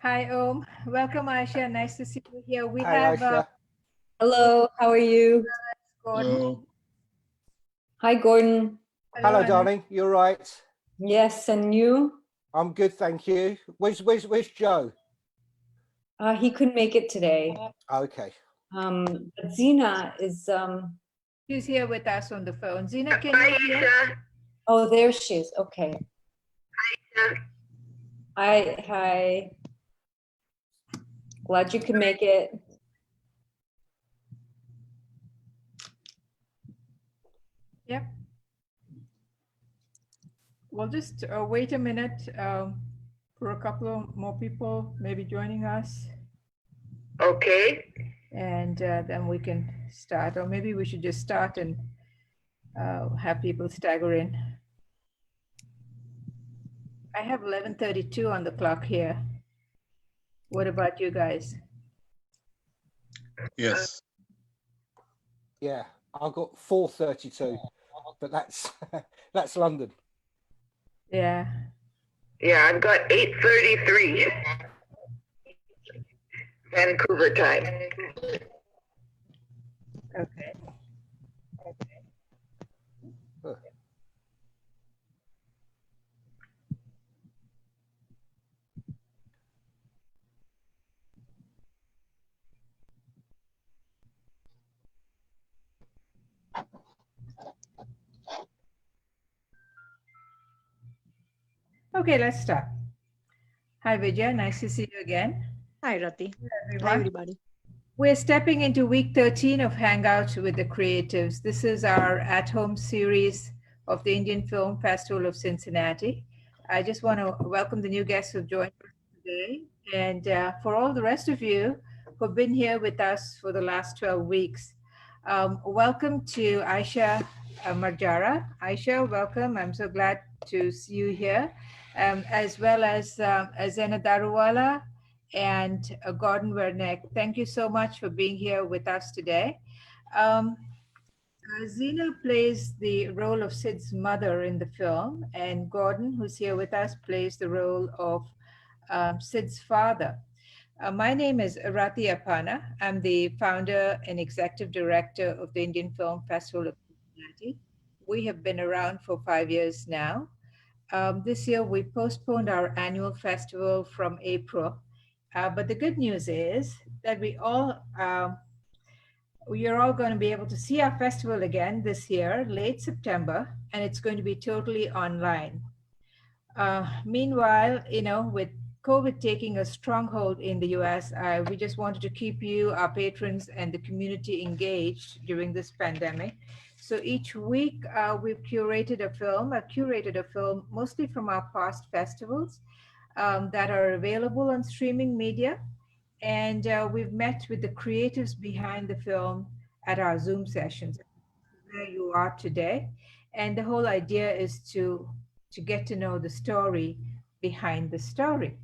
Hi, Om. Welcome, Aisha. Nice to see you here. We Hi, have Aisha. Hello, how are you? Gordon. Hello. Hi, Gordon. Hello, and darling. You're right. Yes, and you? I'm good, thank you. Where's Joe? He couldn't make it today. Okay. But Zena is, She's here with us on the phone. Zina, can you hear? oh, there she is. Okay. Hi. Glad you could make it. Yep. We'll just wait a minute for a couple of more people maybe joining us, Okay. and then we can start. Or maybe we should just start and have people stagger in. I have 11:32 on the clock here. What about you guys? Yes. Yeah, I've got 4:32, but that's that's London. Yeah. Yeah, I've got 8:33 Vancouver time. Okay. Huh. Okay, let's start. Hi, Vijay. Nice to see you again. Hi, Rati. Everyone. Hi, everybody. We're stepping into week 13 of Hangout with the Creatives. This is our at-home series of the Indian Film Festival of Cincinnati. I just want to welcome the new guests who've joined us today. And for all the rest of you who've been here with us for the last 12 weeks, welcome to Eisha Marjara. Eisha, welcome. I'm so glad to see you here, as well as Zena Daruwala and Gordon Wernick. Thank you so much for being here with us today. Zena plays the role of Sid's mother in the film, and Gordon, who's here with us, plays the role of Sid's father. My name is Rati Apana. I'm the founder and executive director of the Indian Film Festival of Cincinnati. We have been around for 5 years now. This year, we postponed our annual festival from April. But the good news is that we are all going to be able to see our festival again this year, late September, and it's going to be totally online. Meanwhile, with COVID taking a stronghold in the US, we just wanted to keep you, our patrons, and the community engaged during this pandemic. So each week, we've curated a film, mostly from our past festivals that are available on streaming media. And we've met with the creatives behind the film at our Zoom sessions, where you are today. And the whole idea is to get to know the story behind the story.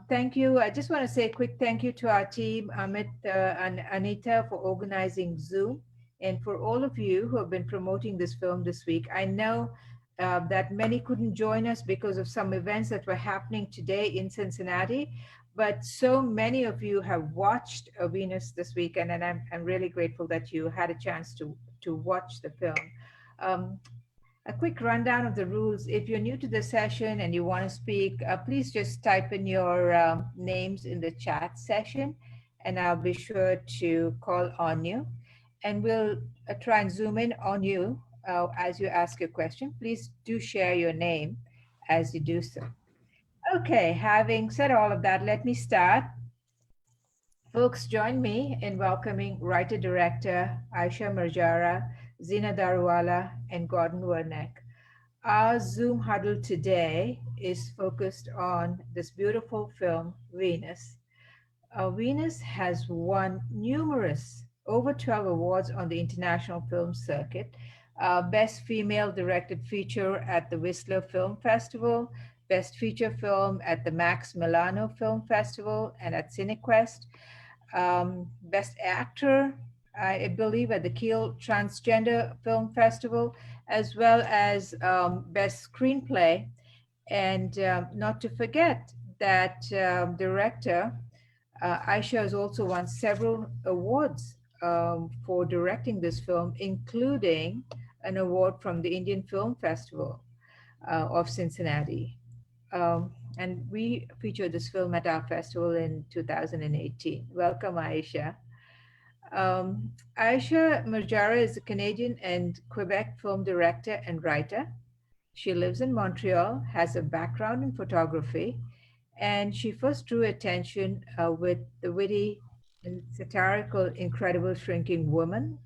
Thank you. I just want to say a quick thank you to our team, Amit and Anita, for organizing Zoom, and for all of you who have been promoting this film this week. I know that many couldn't join us because of some events that were happening today in Cincinnati, but so many of you have watched Venus this weekend, and I'm really grateful that you had a chance to watch the film. A quick rundown of the rules. If you're new to the session and you want to speak, please just type in your names in the chat session, and I'll be sure to call on you. And we'll try and zoom in on you as you ask your question. Please do share your name as you do so. Okay, having said all of that, let me start. Folks, join me in welcoming writer-director Eisha Marjara, Zena Daruwala, and Gordon Wernick. Our Zoom huddle today is focused on this beautiful film, Venus. Venus has won numerous, over 12 awards on the international film circuit. Best Female Directed Feature at the Whistler Film Festival, Best Feature Film at the Max Milano Film Festival and at CineQuest, Best Actor, I believe, at the Kiel Transgender Film Festival, as well as Best Screenplay, and not to forget, that director, Eisha has also won several awards for directing this film, including an award from the Indian Film Festival of Cincinnati. And we featured this film at our festival in 2018. Welcome, Eisha. Eisha Marjara is a Canadian and Quebec film director and writer. She lives in Montreal, has a background in photography, and she first drew attention with the witty and satirical Incredible Shrinking Woman.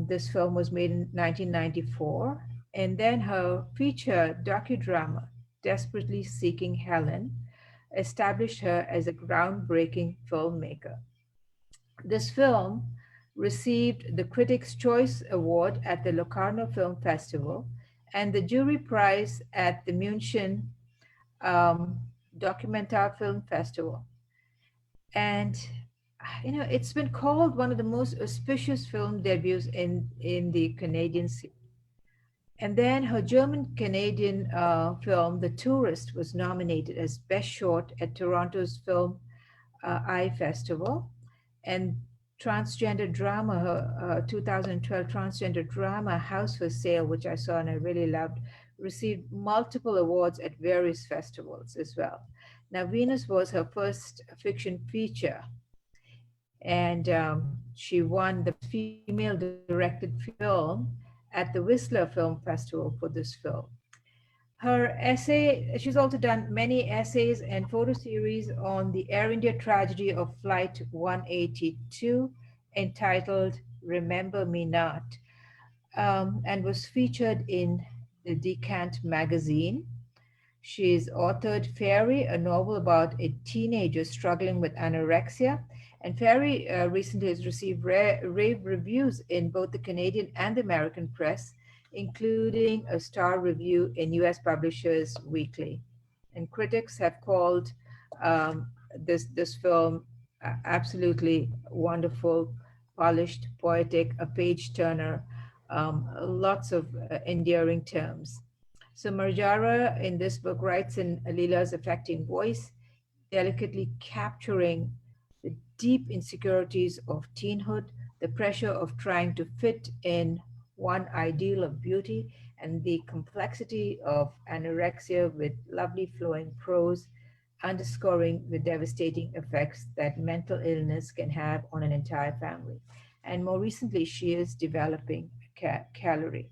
This film was made in 1994. And then her feature docudrama, Desperately Seeking Helen, established her as a groundbreaking filmmaker. This film received the Critics' Choice Award at the Locarno Film Festival and the jury prize at the München Dokumentar Film Festival. And it's been called one of the most auspicious film debuts in the Canadian scene. And then her German-Canadian film, The Tourist, was nominated as Best Short at Toronto's Film Eye Festival. And transgender drama, her 2012 transgender drama, House for Sale, which I saw and I really loved, received multiple awards at various festivals as well. Now, Venus was her first fiction feature, and she won the female-directed film at the Whistler Film Festival for this film. Her essay, she's also done many essays and photo series on the Air India tragedy of Flight 182, entitled Remember Me Not, and was featured in the Decant magazine. She's authored Fairy, a novel about a teenager struggling with anorexia. And Fairy recently has received rave reviews in both the Canadian and the American press, including a star review in US Publishers Weekly. And critics have called this film absolutely wonderful, polished, poetic, a page turner, lots of endearing terms. So Marjara in this book writes in Leela's affecting voice, delicately capturing the deep insecurities of teenhood, the pressure of trying to fit in one ideal of beauty, and the complexity of anorexia, with lovely flowing prose, underscoring the devastating effects that mental illness can have on an entire family. And more recently, she is developing calorie.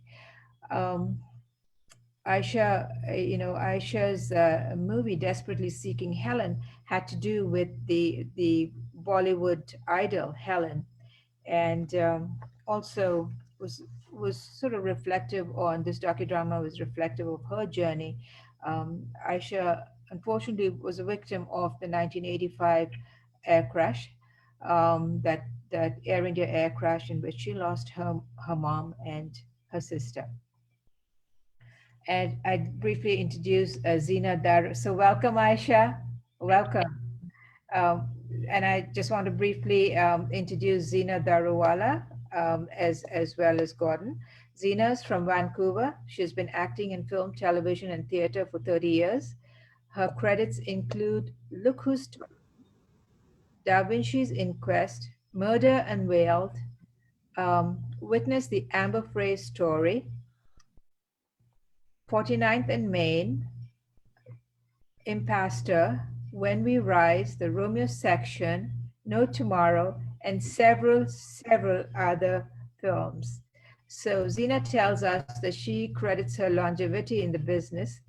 Aisha's movie Desperately Seeking Helen had to do with the Bollywood idol Helen, and also was sort of reflective on this docudrama, was reflective of her journey. Aisha unfortunately was a victim of the 1985 air crash, that Air India air crash, in which she lost her mom and her sister. And I'd briefly introduce Zina Dar. So welcome, Aisha. Welcome. And I just want to briefly introduce Zina Daruwala, as well as Gordon. Zina is from Vancouver. She's been acting in film, television, and theater for 30 years. Her credits include Look Who's Talking, Da Vinci's Inquest, Murder Unveiled, Witness the Amber Frey Story, 49th and Main, Impastor, When We Rise, The Romeo Section, No Tomorrow, and several other films. So Zina tells us that she credits her longevity in the business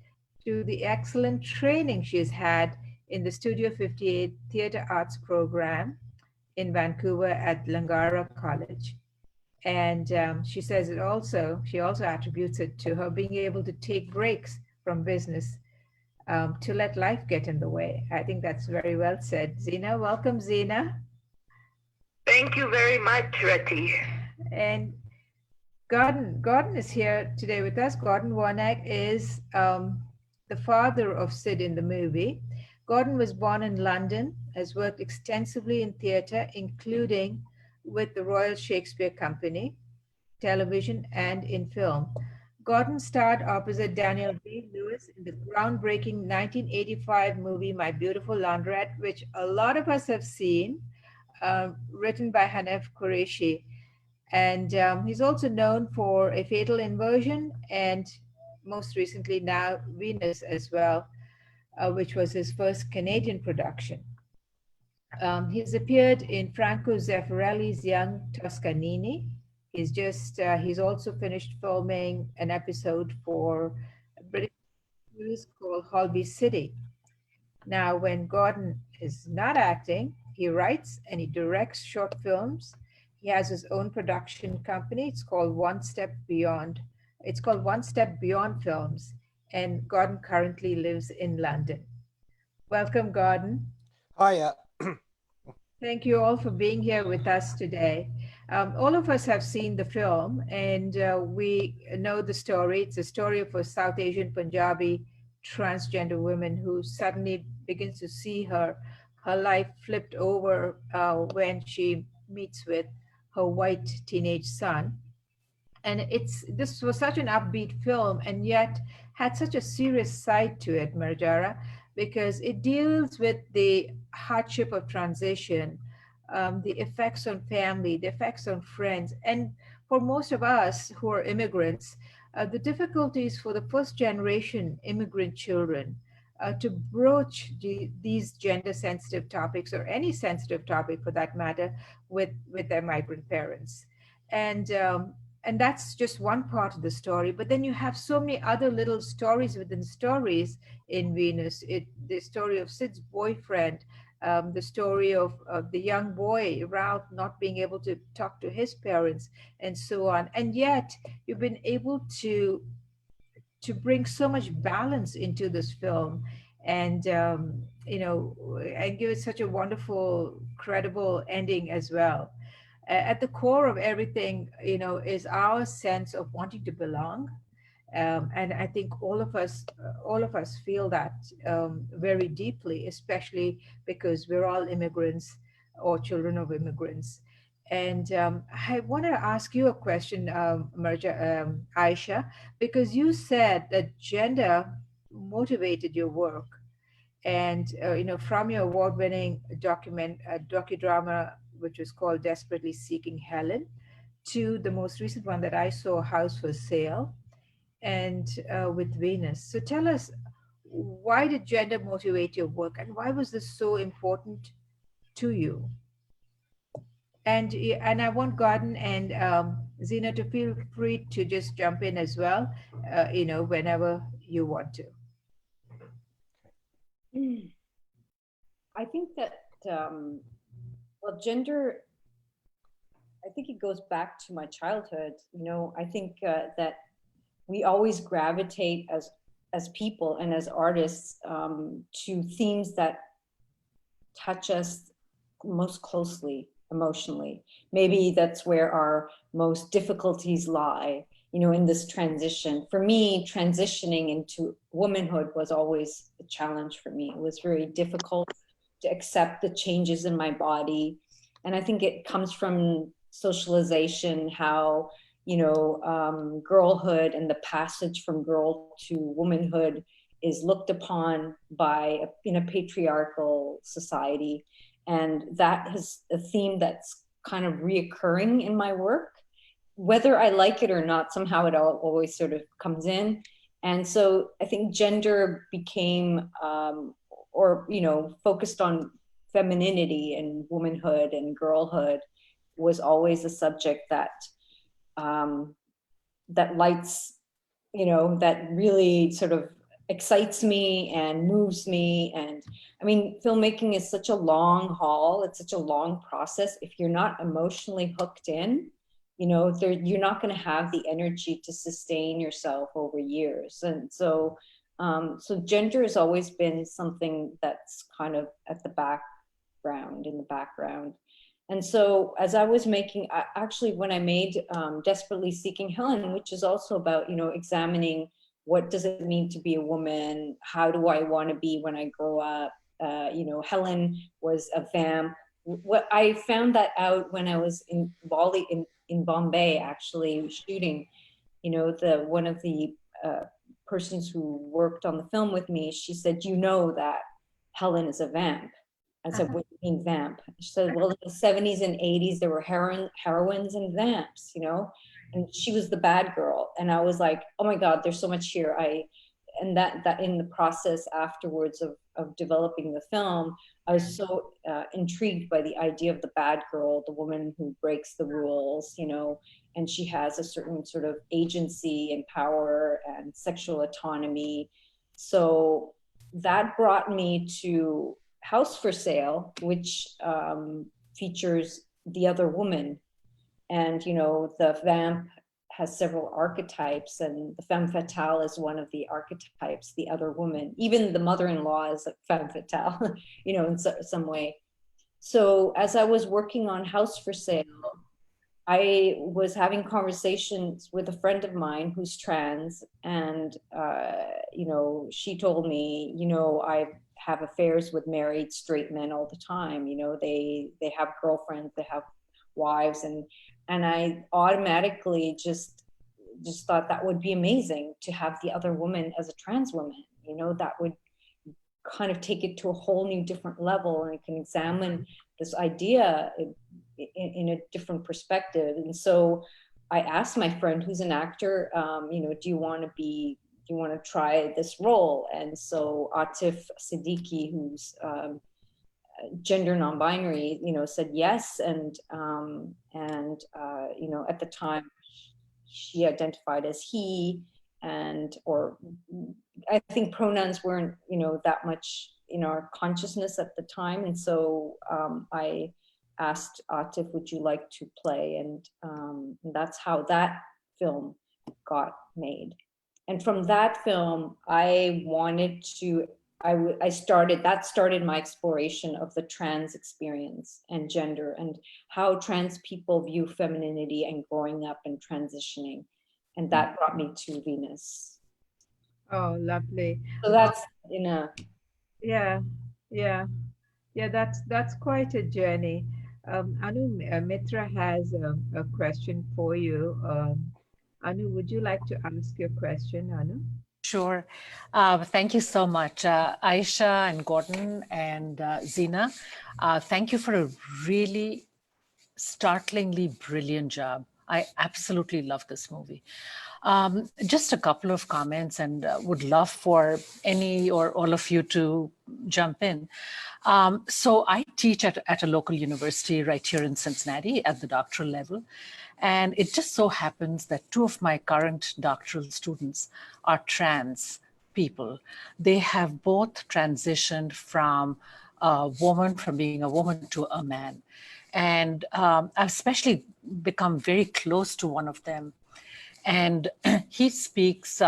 to the excellent training she's had in the Studio 58 Theatre Arts program in Vancouver at Langara College. And she says she also attributes it to her being able to take breaks from business to let life get in the way. I think that's very well said. Zina, welcome, Zina. Thank you very much, Rati. And Gordon is here today with us. Gordon Warnack is the father of Sid in the movie. Gordon was born in London, has worked extensively in theatre, including with the Royal Shakespeare Company, television, and in film. Gordon starred opposite Daniel Day-Lewis in the groundbreaking 1985 movie My Beautiful Laundrette, which a lot of us have seen, written by Hanif Qureshi. And he's also known for A Fatal Inversion and most recently now Venus as well, which was his first Canadian production. He's appeared in Franco Zeffirelli's Young Toscanini. He's also finished filming an episode for a British series called Holby City. Now, when Gordon is not acting, he writes and he directs short films. He has his own production company. It's called One Step Beyond. It's called One Step Beyond Films. And Gordon currently lives in London. Welcome, Gordon. Hiya. Thank you all for being here with us today. All of us have seen the film and we know the story. It's a story of a South Asian Punjabi transgender woman who suddenly begins to see her life flipped over when she meets with her white teenage son. And this was such an upbeat film and yet had such a serious side to it, Marjara, because it deals with the hardship of transition, the effects on family, the effects on friends, and for most of us who are immigrants, the difficulties for the first generation immigrant children to broach these gender sensitive topics or any sensitive topic for that matter with their migrant parents. And and that's just one part of the story. But then you have so many other little stories within stories in Venus. The story of Sid's boyfriend, the story of the young boy, Ralph, not being able to talk to his parents, and so on. And yet you've been able to bring so much balance into this film and and give it such a wonderful, credible ending as well. At the core of everything, is our sense of wanting to belong. And I think all of us feel that very deeply, especially because we're all immigrants or children of immigrants. And I want to ask you a question, Aisha, because you said that gender motivated your work, and from your award-winning docudrama, which was called Desperately Seeking Helen, to the most recent one that I saw, House for Sale, and with Venus. So tell us, why did gender motivate your work, and why was this so important to you? And I want Gordon and Zena to feel free to just jump in as well, whenever you want to. I think that, well, gender, I think it goes back to my childhood. I think that we always gravitate as people and as artists to themes that touch us most closely emotionally. Maybe that's where our most difficulties lie, in this transition. For me, transitioning into womanhood was always a challenge for me. It was very difficult to accept the changes in my body. And I think it comes from socialization, how, girlhood and the passage from girl to womanhood is looked upon in a patriarchal society. And that is a theme that's kind of reoccurring in my work. Whether I like it or not, somehow it always sort of comes in. And so I think gender became, focused on femininity and womanhood and girlhood was always a subject that lights, that really sort of excites me and moves me. And I mean, filmmaking is such a long haul. It's such a long process. If you're not emotionally hooked in, you're not going to have the energy to sustain yourself over years. And so gender has always been something that's kind of in the background. And so as I was when I made Desperately Seeking Helen, which is also about, examining what does it mean to be a woman? How do I want to be when I grow up? Helen was a vamp. What I found that out when I was in Bombay, actually shooting. you know, one of the persons who worked on the film with me, she said, you know that Helen is a vamp. I said, what do you mean vamp? She said, well, in the 70s and 80s, there were heroines and vamps, you know, and she was the bad girl. And I was like, oh my God, there's so much here. And that in the process afterwards of developing the film, I was so intrigued by the idea of the bad girl, the woman who breaks the rules, you know, and she has a certain sort of agency and power and sexual autonomy. So that brought me to House for Sale, which features the other woman. And, you know, the vamp has several archetypes, and the femme fatale is one of the archetypes, the other woman. Even the mother-in-law is a femme fatale, you know, in some way. So as I was working on House for Sale, I was having conversations with a friend of mine who's trans, and you know, she told me, you know, I have affairs with married straight men all the time. You know, they have girlfriends, they have wives, and I automatically just thought that would be amazing to have the other woman as a trans woman. You know, that would kind of take it to a whole new different level, and I can examine this idea in a different perspective. And so I asked my friend who's an actor, you know, do you want to try this role? And so Atif Siddiqui, who's gender non-binary, you know, said yes. And you know, at the time she identified as he, or I think pronouns weren't, you know, that much in our consciousness at the time. And so I asked Atif, would you like to play? And that's how that film got made. And from that film, I wanted to, that started my exploration of the trans experience and gender, and how trans people view femininity and growing up and transitioning. And that brought me to Venus. Oh, lovely. So that's in a... Yeah, yeah, yeah, that's quite a journey. Anu, Mitra has a question for you. Anu, would you like to ask your question, Anu? Sure. Thank you so much, Aisha and Gordon and Zina. Thank you for a really startlingly brilliant job. I absolutely love this movie. Just a couple of comments, and would love for any or all of you to jump in. So I teach at a local university right here in Cincinnati at the doctoral level. And it just so happens that two of my current doctoral students are trans people. They have both transitioned from being a woman to a man. And I've especially become very close to one of them. And he speaks,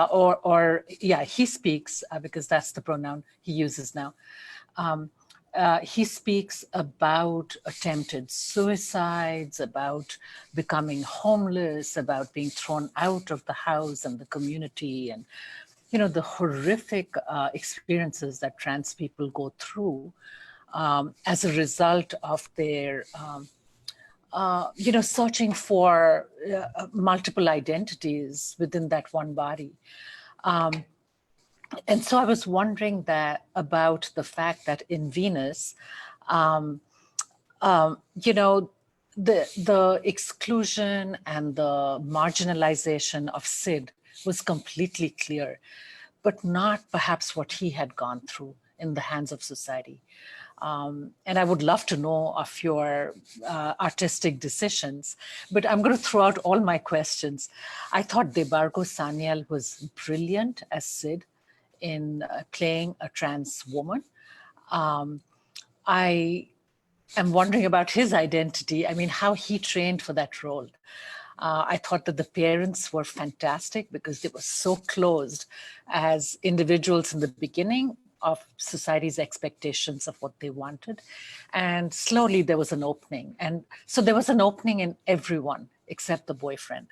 he speaks, because that's the pronoun he uses now. He speaks about attempted suicides, about becoming homeless, about being thrown out of the house and the community, and, you know, the horrific experiences that trans people go through as a result of their, you know, searching for multiple identities within that one body. And so I was wondering about the fact that in Venus, you know, the exclusion and the marginalization of Sid was completely clear, but not perhaps what he had gone through in the hands of society. And I would love to know of your artistic decisions, but I'm going to throw out all my questions. I thought Debargo Sanyal was brilliant as Sid in playing a trans woman. I am wondering about his identity. I mean, how he trained for that role. I thought that the parents were fantastic because they were so closed as individuals in the beginning of society's expectations of what they wanted. And slowly there was an opening. And so there was an opening in everyone except the boyfriend.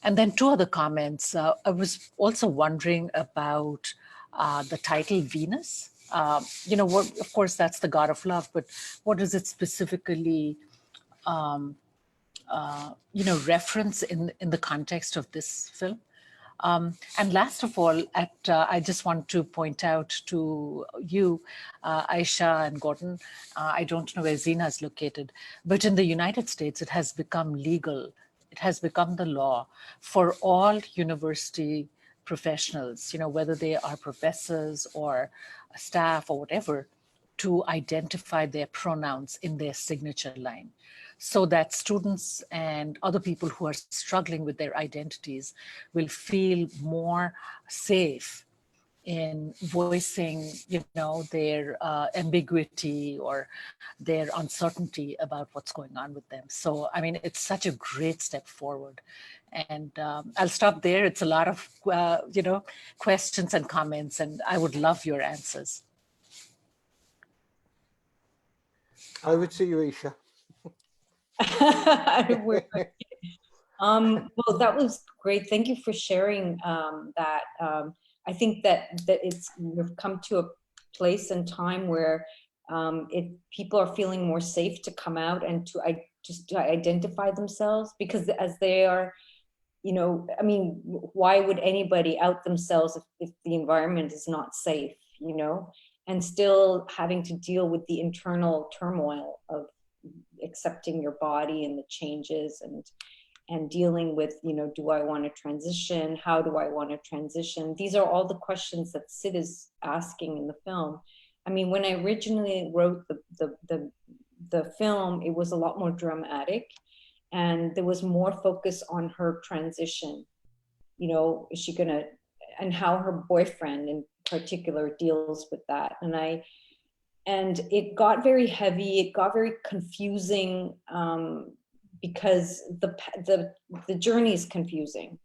And then two other comments. I was also wondering about the title Venus. You know, of course, that's the god of love, but what does it specifically reference in the context of this film. And last of all, I just want to point out to you, Aisha and Gordon, I don't know where Zina is located, but in the United States, it has become legal. It has become the law for all university professionals, whether they are professors or staff or whatever, to identify their pronouns in their signature line, so that students and other people who are struggling with their identities will feel more safe in voicing, their ambiguity or their uncertainty about what's going on with them. So, I mean, it's such a great step forward. And I'll stop there. It's a lot of, questions and comments, and I would love your answers. Over to you, Eisha. Well, that was great. Thank you for sharing that. I think that we've come to a place and time where people are feeling more safe to come out and to identify themselves, because as they are, I mean, why would anybody out themselves if the environment is not safe, and still having to deal with the internal turmoil of accepting your body and the changes and dealing with, do I want to transition? How do I want to transition? These are all the questions that Sid is asking in the film. I mean, when I originally wrote the film, it was a lot more dramatic, and there was more focus on her transition. Is she gonna, and how her boyfriend in particular deals with that. And it got very heavy, it got very confusing, because the journey is confusing.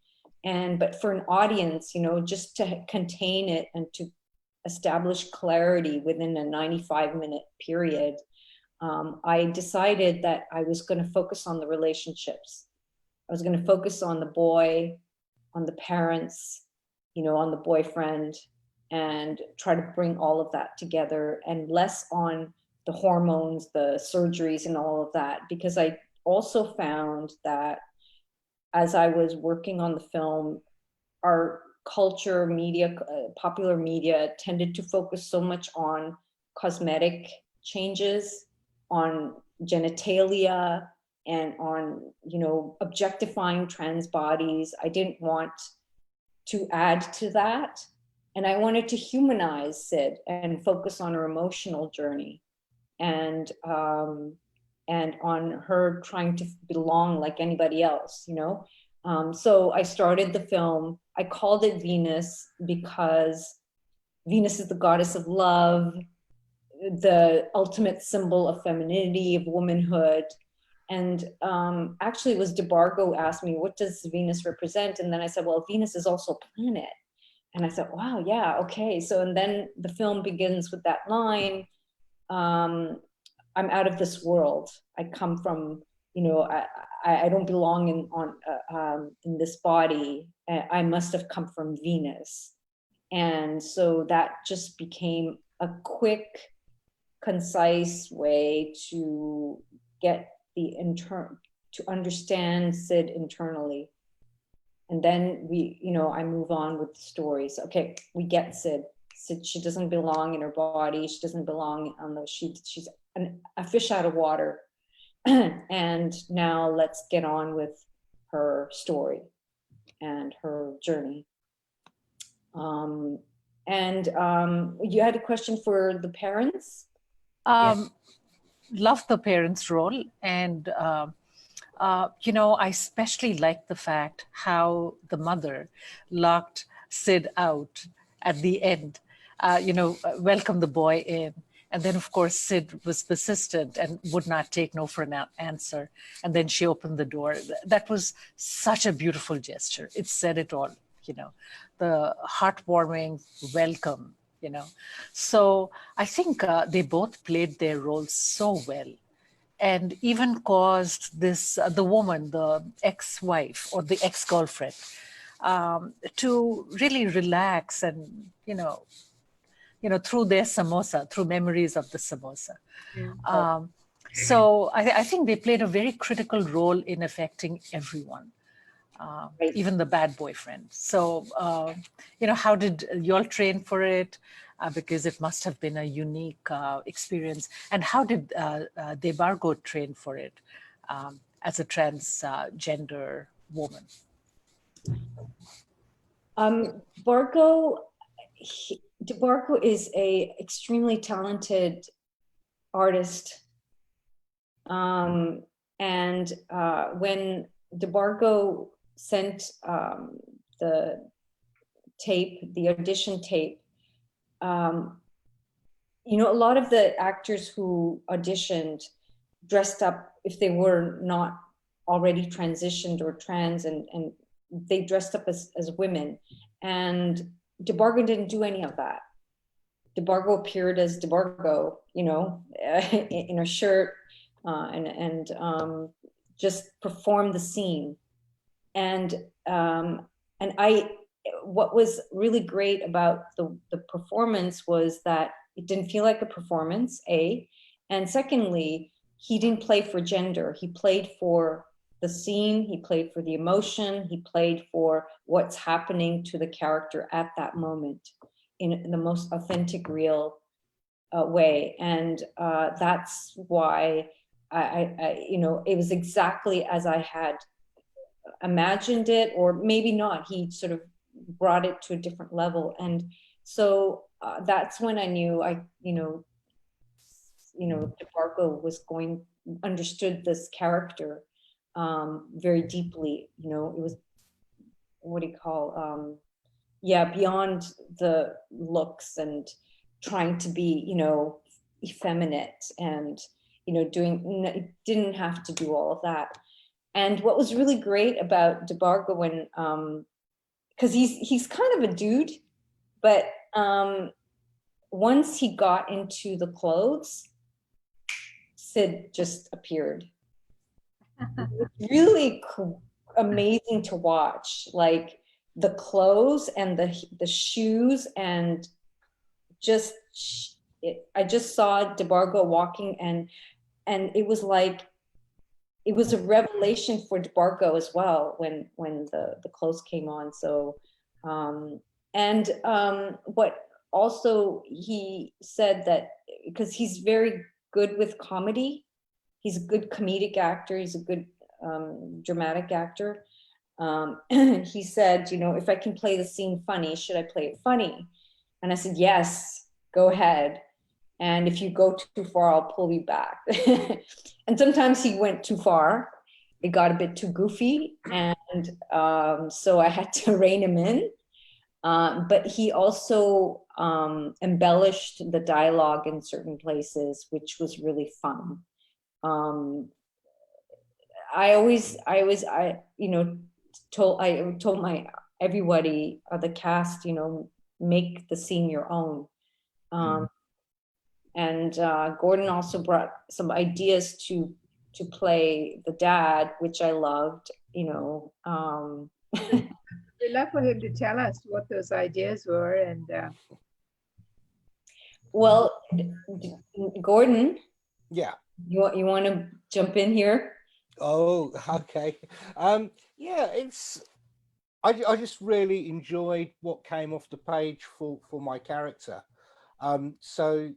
But for an audience, just to contain it and to establish clarity within a 95-minute period, I decided that I was going to focus on the relationships. I was going to focus on the boy, on the parents, on the boyfriend, and try to bring all of that together, and less on the hormones, the surgeries, and all of that. Because I also found that as I was working on the film, our culture, media, popular media tended to focus so much on cosmetic changes, on genitalia, and on, objectifying trans bodies. I didn't want to add to that. And I wanted to humanize Sid and focus on her emotional journey and on her trying to belong like anybody else, So I started the film. I called it Venus because Venus is the goddess of love, the ultimate symbol of femininity, of womanhood. And actually it was DeBargo asked me, what does Venus represent? And then I said, well, Venus is also a planet. And I thought, wow, yeah, okay. So, and then the film begins with that line, I'm out of this world. I come from, I don't belong in this body. I must have come from Venus. And so that just became a quick, concise way to get to understand Sid internally. And then I move on with the stories. Okay, we get Sid. Sid, she doesn't belong in her body. She doesn't belong on the sheet. She's a fish out of water. And now let's get on with her story and her journey. You had a question for the parents? Yes. Love the parents' role. And I especially like the fact how the mother locked Sid out at the end, welcomed the boy in. And then, of course, Sid was persistent and would not take no for an answer. And then she opened the door. That was such a beautiful gesture. It said it all, the heartwarming welcome, So I think they both played their roles so well. And even caused the woman, the ex-wife or the ex-girlfriend, to really relax and, through their samosa, through memories of the samosa. So I think they played a very critical role in affecting everyone, Right. even the bad boyfriend. So, how did you all train for it? Because it must have been a unique experience. And how did Debargo train for it as a transgender woman? DeBarco is a extremely talented artist. And when DeBarco sent the audition tape, a lot of the actors who auditioned dressed up, if they were not already transitioned or trans, and they dressed up as women. And DeBargo didn't do any of that. DeBargo appeared as DeBargo, in a shirt, and just performed the scene. And what was really great about the performance was that it didn't feel like a performance, A, and secondly, he didn't play for gender. He played for the scene, he played for the emotion, he played for what's happening to the character at that moment in the most authentic, real way. And that's why it was exactly as I had imagined it, or maybe not. He sort of brought it to a different level. And so that's when I knew DeBarco understood this character very deeply. It was, what do you call, beyond the looks and trying to be, effeminate and, it didn't have to do all of that. And what was really great about DeBarco when, because he's kind of a dude, but once he got into the clothes, Sid just appeared. Really amazing to watch, like the clothes and the shoes, and I just saw DeBargo walking, and it was like, it was a revelation for DeBarco as well when the clothes came on. So what also he said, that because he's very good with comedy, he's a good comedic actor, he's a good dramatic actor. He said, if I can play the scene funny, should I play it funny? And I said, yes, go ahead. And if you go too far, I'll pull you back. And sometimes he went too far. It got a bit too goofy. And so I had to rein him in. But he also embellished the dialogue in certain places, which was really fun. I told everybody, the cast, make the scene your own. And Gordon also brought some ideas to play the dad, which I loved. We'd love for him to tell us what those ideas were. And well, Gordon, Yeah. you want to jump in here? Oh, okay. Yeah, I just really enjoyed what came off the page for my character. So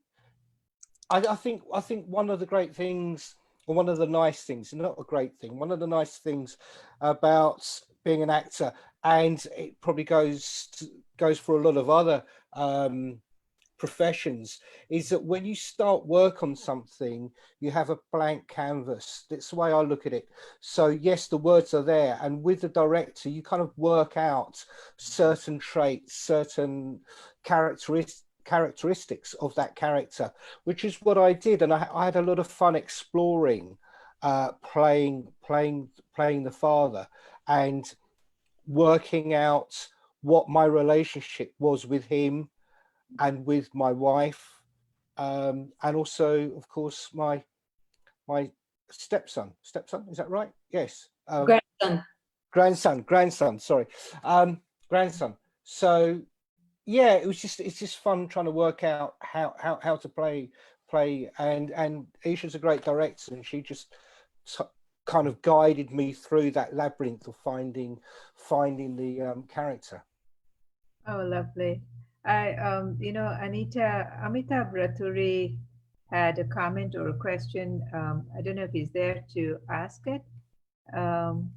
I think one of the great things, or one of the nice things, not a great thing, one of the nice things about being an actor, and it probably goes for a lot of other professions, is that when you start work on something, you have a blank canvas. That's the way I look at it. So yes, the words are there, and with the director, you kind of work out certain traits, certain characteristics of that character, which is what I did. And I had a lot of fun exploring playing the father, and working out what my relationship was with him and with my wife, and also, of course, my stepson, is that right? Yes. Grandson, sorry. Grandson. So yeah, it's just fun trying to work out how to play play, and Isha's a great director, and she just kind of guided me through that labyrinth of finding the character. Oh, lovely. Amitabh Raturi had a comment or a question. I don't know if he's there to ask it. And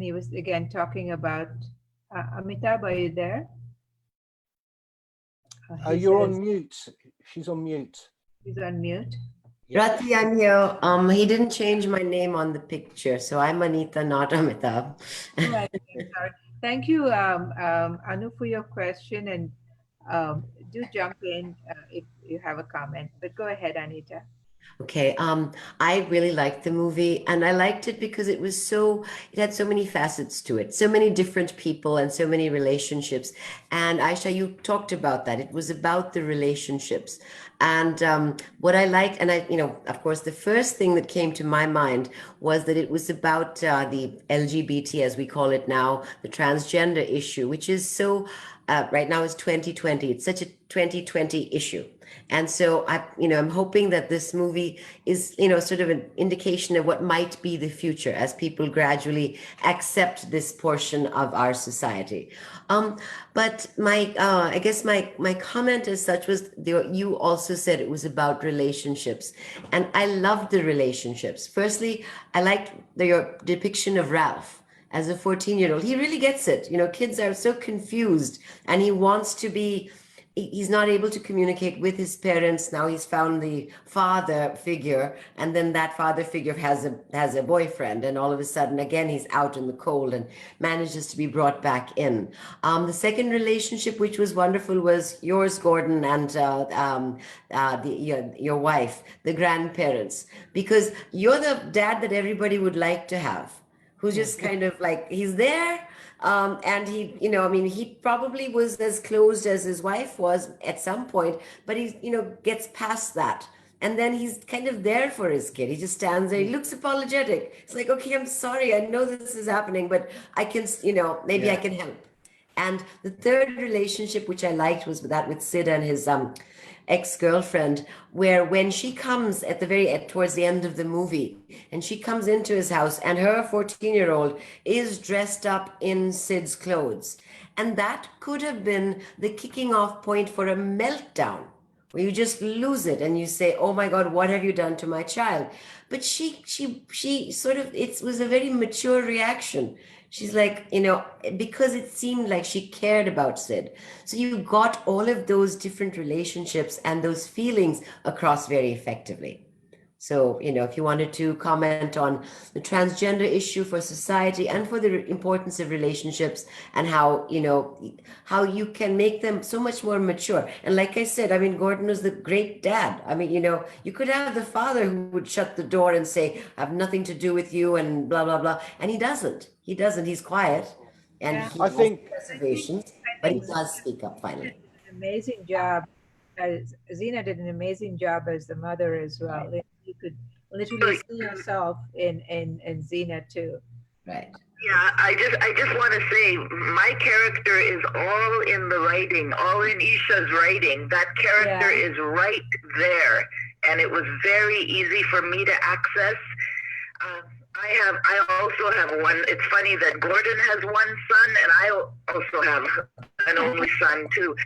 he was again talking about Amitabh, are you there? You're on mute. She's on mute. He's on mute. Rati, I'm here. He didn't change my name on the picture, so I'm Anita, not Amitabh. Right. Sorry. Thank you, Anu, for your question, and do jump in if you have a comment. But go ahead, Anita. Okay, I really liked the movie, and I liked it because it had so many facets to it, so many different people and so many relationships. And Aisha, you talked about that. It was about the relationships. And what I liked, and of course, the first thing that came to my mind was that it was about the LGBT, as we call it now, the transgender issue, which is so, right now it's 2020. It's such a 2020 issue. And so I'm hoping that this movie is, sort of an indication of what might be the future as people gradually accept this portion of our society. But I guess my comment as such was, you also said it was about relationships, and I loved the relationships. Firstly, I liked your depiction of Ralph as a 14-year-old. He really gets it. Kids are so confused, and he wants to be. He's not able to communicate with his parents. Now he's found the father figure, and then that father figure has a boyfriend, and all of a sudden again he's out in the cold and manages to be brought back in. The second relationship, which was wonderful, was yours, Gordon, and your wife, the grandparents, because you're the dad that everybody would like to have, who's just kind of like, he's there. And he, he probably was as closed as his wife was at some point, but he, gets past that. And then he's kind of there for his kid. He just stands there. He looks apologetic. It's like, okay, I'm sorry. I know this is happening, but I can, maybe I can help. And the third relationship, which I liked, was that with Sid and his ex-girlfriend, where when she comes towards the end of the movie, and she comes into his house, and her 14-year-old is dressed up in Sid's clothes, and that could have been the kicking off point for a meltdown, where you just lose it and you say, oh my God, what have you done to my child? But she sort of, it was a very mature reaction. She's like, because it seemed like she cared about Sid. So you got all of those different relationships and those feelings across very effectively. So, if you wanted to comment on the transgender issue for society and for the importance of relationships, and how you can make them so much more mature. And like I said, Gordon was the great dad. You could have the father who would shut the door and say, I have nothing to do with you and blah, blah, blah. And he doesn't. He's quiet, and Yeah. he I has think reservations, but he does speak up finally. An amazing job. Zena did an amazing job as the mother as well. Right. You could literally see yourself in Zena too. Right. Yeah, I just want to say my character is all in the writing, all in Isha's writing. That character is right there, and it was very easy for me to access. I also have one. It's funny that Gordon has one son, and I also have an only son too,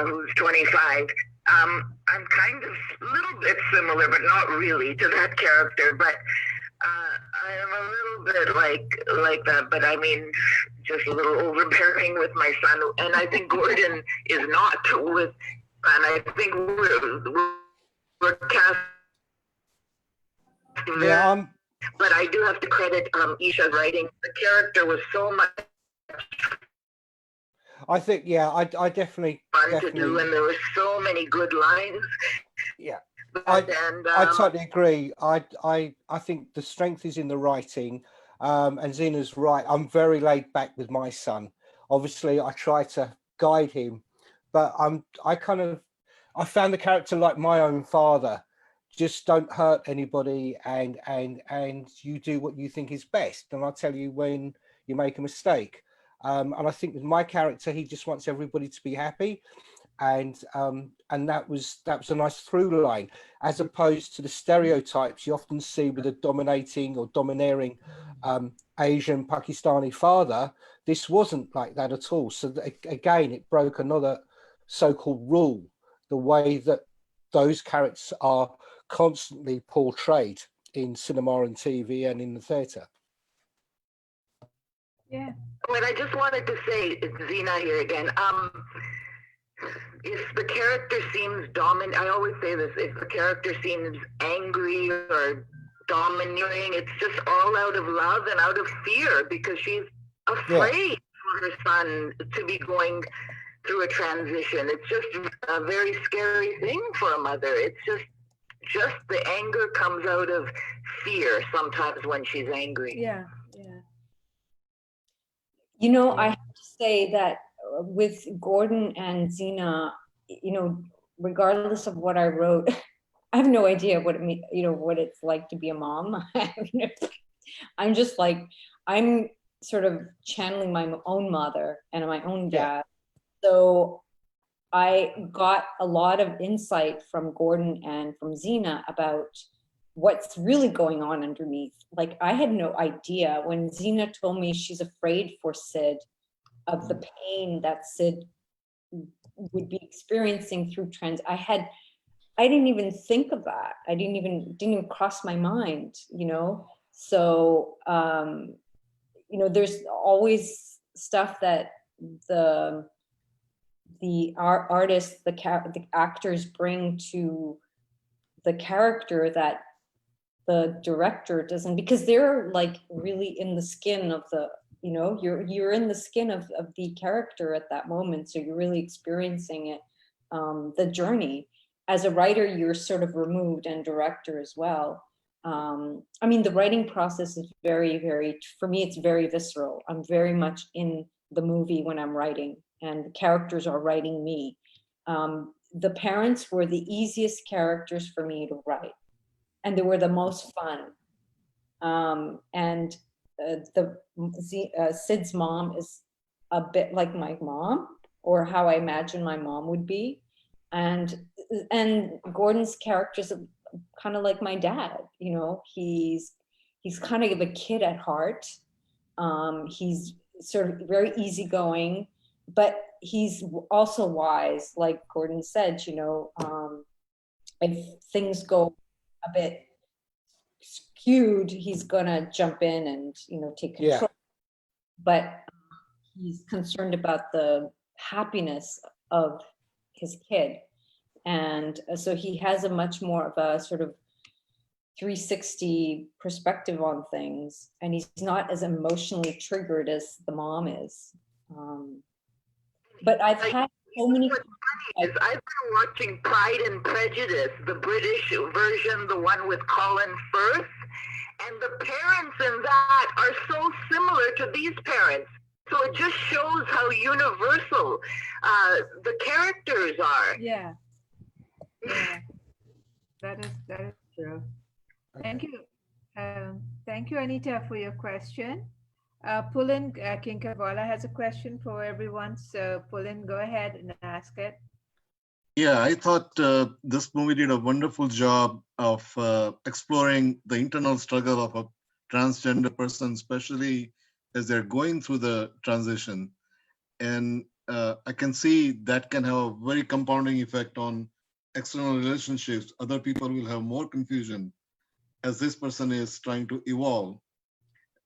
who's 25. I'm kind of a little bit similar, but not really, to that character. But I am a little bit like that. But just a little overbearing with my son. And I think Gordon is not with. And I think we're cast. yeah, But I do have to credit Isha's writing. The character was so much I think, I definitely fun to do, and there were so many good lines. Yeah. I totally agree. I think the strength is in the writing, and Zena's right. I'm very laid back with my son. Obviously, I try to guide him, but I found the character like my own father. Just don't hurt anybody, and you do what you think is best. And I'll tell you when you make a mistake. And I think with my character, he just wants everybody to be happy. And and that was a nice through line, as opposed to the stereotypes you often see with a dominating or domineering Asian Pakistani father. This wasn't like that at all. So again, it broke another so-called rule, the way that those characters are constantly portrayed in cinema and TV and in the theatre. Yeah. But I just wanted to say, it's Zena here again. If the character seems dominant, I always say this, if the character seems angry or domineering, it's just all out of love and out of fear, because she's afraid for her son to be going through a transition. It's just a very scary thing for a mother. It's just the anger comes out of fear sometimes when she's angry. Yeah. Yeah. You know, I have to say that with Gordon and Zena, you know, regardless of what I wrote, I have no idea what it means, you know, what it's like to be a mom. I'm just like, I'm sort of channeling my own mother and my own dad. So I got a lot of insight from Gordon and from Zena about what's really going on underneath. Like, I had no idea when Zena told me she's afraid for Sid of the pain that Sid would be experiencing through I didn't even think of that. Didn't even cross my mind, you know? So, you know, there's always stuff that the artists, the actors bring to the character that the director doesn't, because they're like really in the skin of the, you know, you're in the skin of the character at that moment. So you're really experiencing it, the journey. As a writer, you're sort of removed, and director as well. I mean, the writing process is very, very, for me, it's very visceral. I'm very much in the movie when I'm writing, and the characters are writing me. The parents were the easiest characters for me to write, and they were the most fun. Sid's mom is a bit like my mom, or how I imagine my mom would be. And Gordon's character is kind of like my dad, you know, he's kind of a kid at heart. He's sort of very easygoing, but he's also wise, like Gordon said, you know, if things go a bit skewed, he's gonna jump in and, you know, take control. But he's concerned about the happiness of his kid. And so he has a much more of a sort of 360 perspective on things, and he's not as emotionally triggered as the mom is. But I've had so many. What's funny is I've been watching Pride and Prejudice, the British version, the one with Colin Firth, and the parents in that are so similar to these parents. So it just shows how universal the characters are. Yeah. Yeah. That is true. Thank you. Thank you, Anita, for your question. Pulin Kinkavala has a question for everyone. So Pulin, go ahead and ask it. Yeah, I thought this movie did a wonderful job of exploring the internal struggle of a transgender person, especially as they're going through the transition. And I can see that can have a very compounding effect on external relationships. Other people will have more confusion as this person is trying to evolve.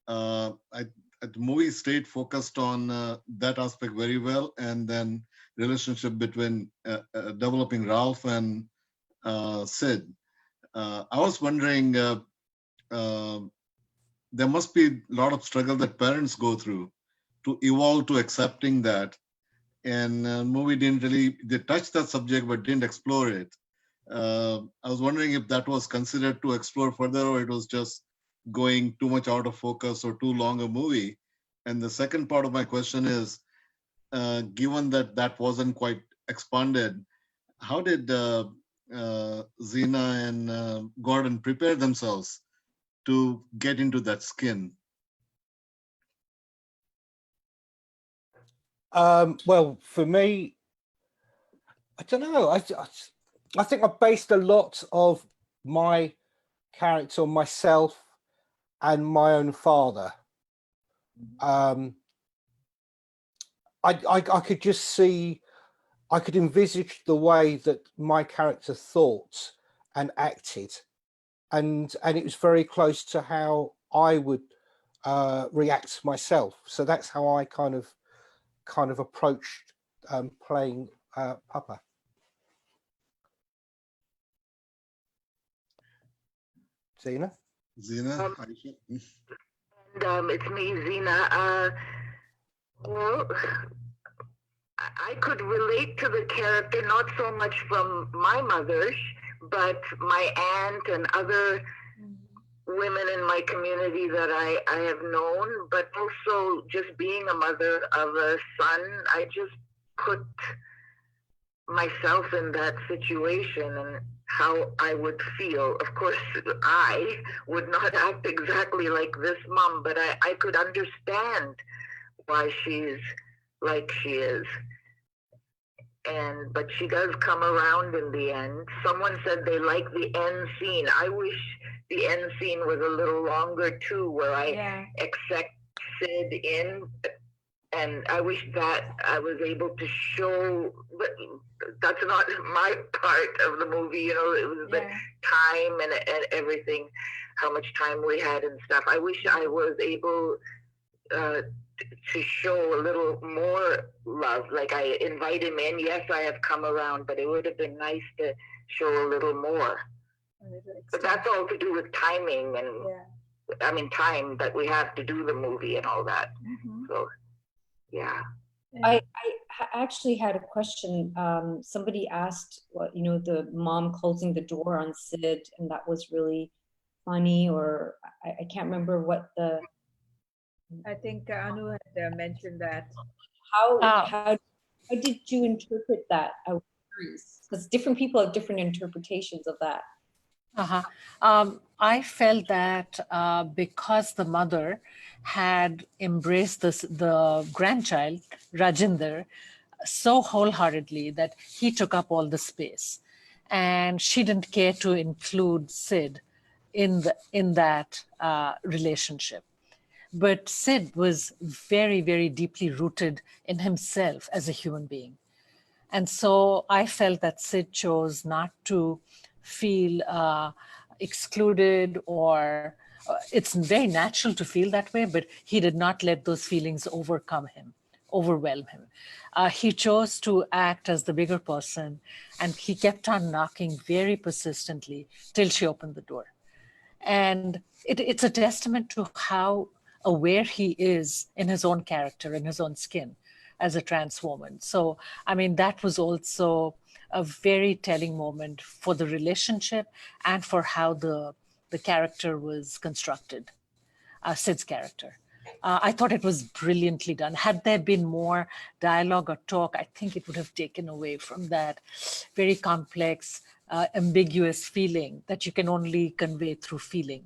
The movie stayed focused on that aspect very well, and then relationship between developing Ralph and Sid. I was wondering, there must be a lot of struggle that parents go through to evolve to accepting that. And movie didn't really, they touched that subject but didn't explore it. I was wondering if that was considered to explore further, or it was just going too much out of focus or too long a movie. And the second part of my question is, given that that wasn't quite expanded, how did Zena and Gordon prepare themselves to get into that skin? Well, for me, I don't know. I think I based a lot of my character on myself and my own father. I could just see, I could envisage the way that my character thought and acted, and it was very close to how I would react myself. So that's how I kind of approached playing Papa. Zena? Zena, Aisha? And it's me, Zena. Well, I could relate to the character, not so much from my mother, but my aunt and other women in my community that I have known, but also just being a mother of a son, I just put myself in that situation and how I would feel. Of course, I would not act exactly like this mom, but I could understand why she's like she is. But she does come around in the end. Someone said they like the end scene. I wish the end scene was a little longer too, where I accept Sid in, and I wish that I was able to show. But that's not my part of the movie. You know, it was the time and everything, how much time we had and stuff. I wish I was able to show a little more love. Like I invite him in. Yes, I have come around, but it would have been nice to show a little more. But that's all to do with timing and I mean time that we have to do the movie and all that. So yeah. I actually had a question. Somebody asked, what, you know, the mom closing the door on Sid, and that was really funny, or I can't remember what the. I think Anu had mentioned that. How did you interpret that? Because different people have different interpretations of that. I felt that because the mother had embraced the grandchild, Rajinder, so wholeheartedly that he took up all the space. And she didn't care to include Sid in that relationship. But Sid was very, very deeply rooted in himself as a human being. And so I felt that Sid chose not to feel excluded, or it's very natural to feel that way, but he did not let those feelings overwhelm him. He chose to act as the bigger person, and he kept on knocking very persistently till she opened the door. And it's a testament to how aware he is in his own character, in his own skin as a trans woman. So, I mean, that was also a very telling moment for the relationship and for how the character was constructed, Sid's character. I thought it was brilliantly done. Had there been more dialogue or talk, I think it would have taken away from that very complex, ambiguous feeling that you can only convey through feeling.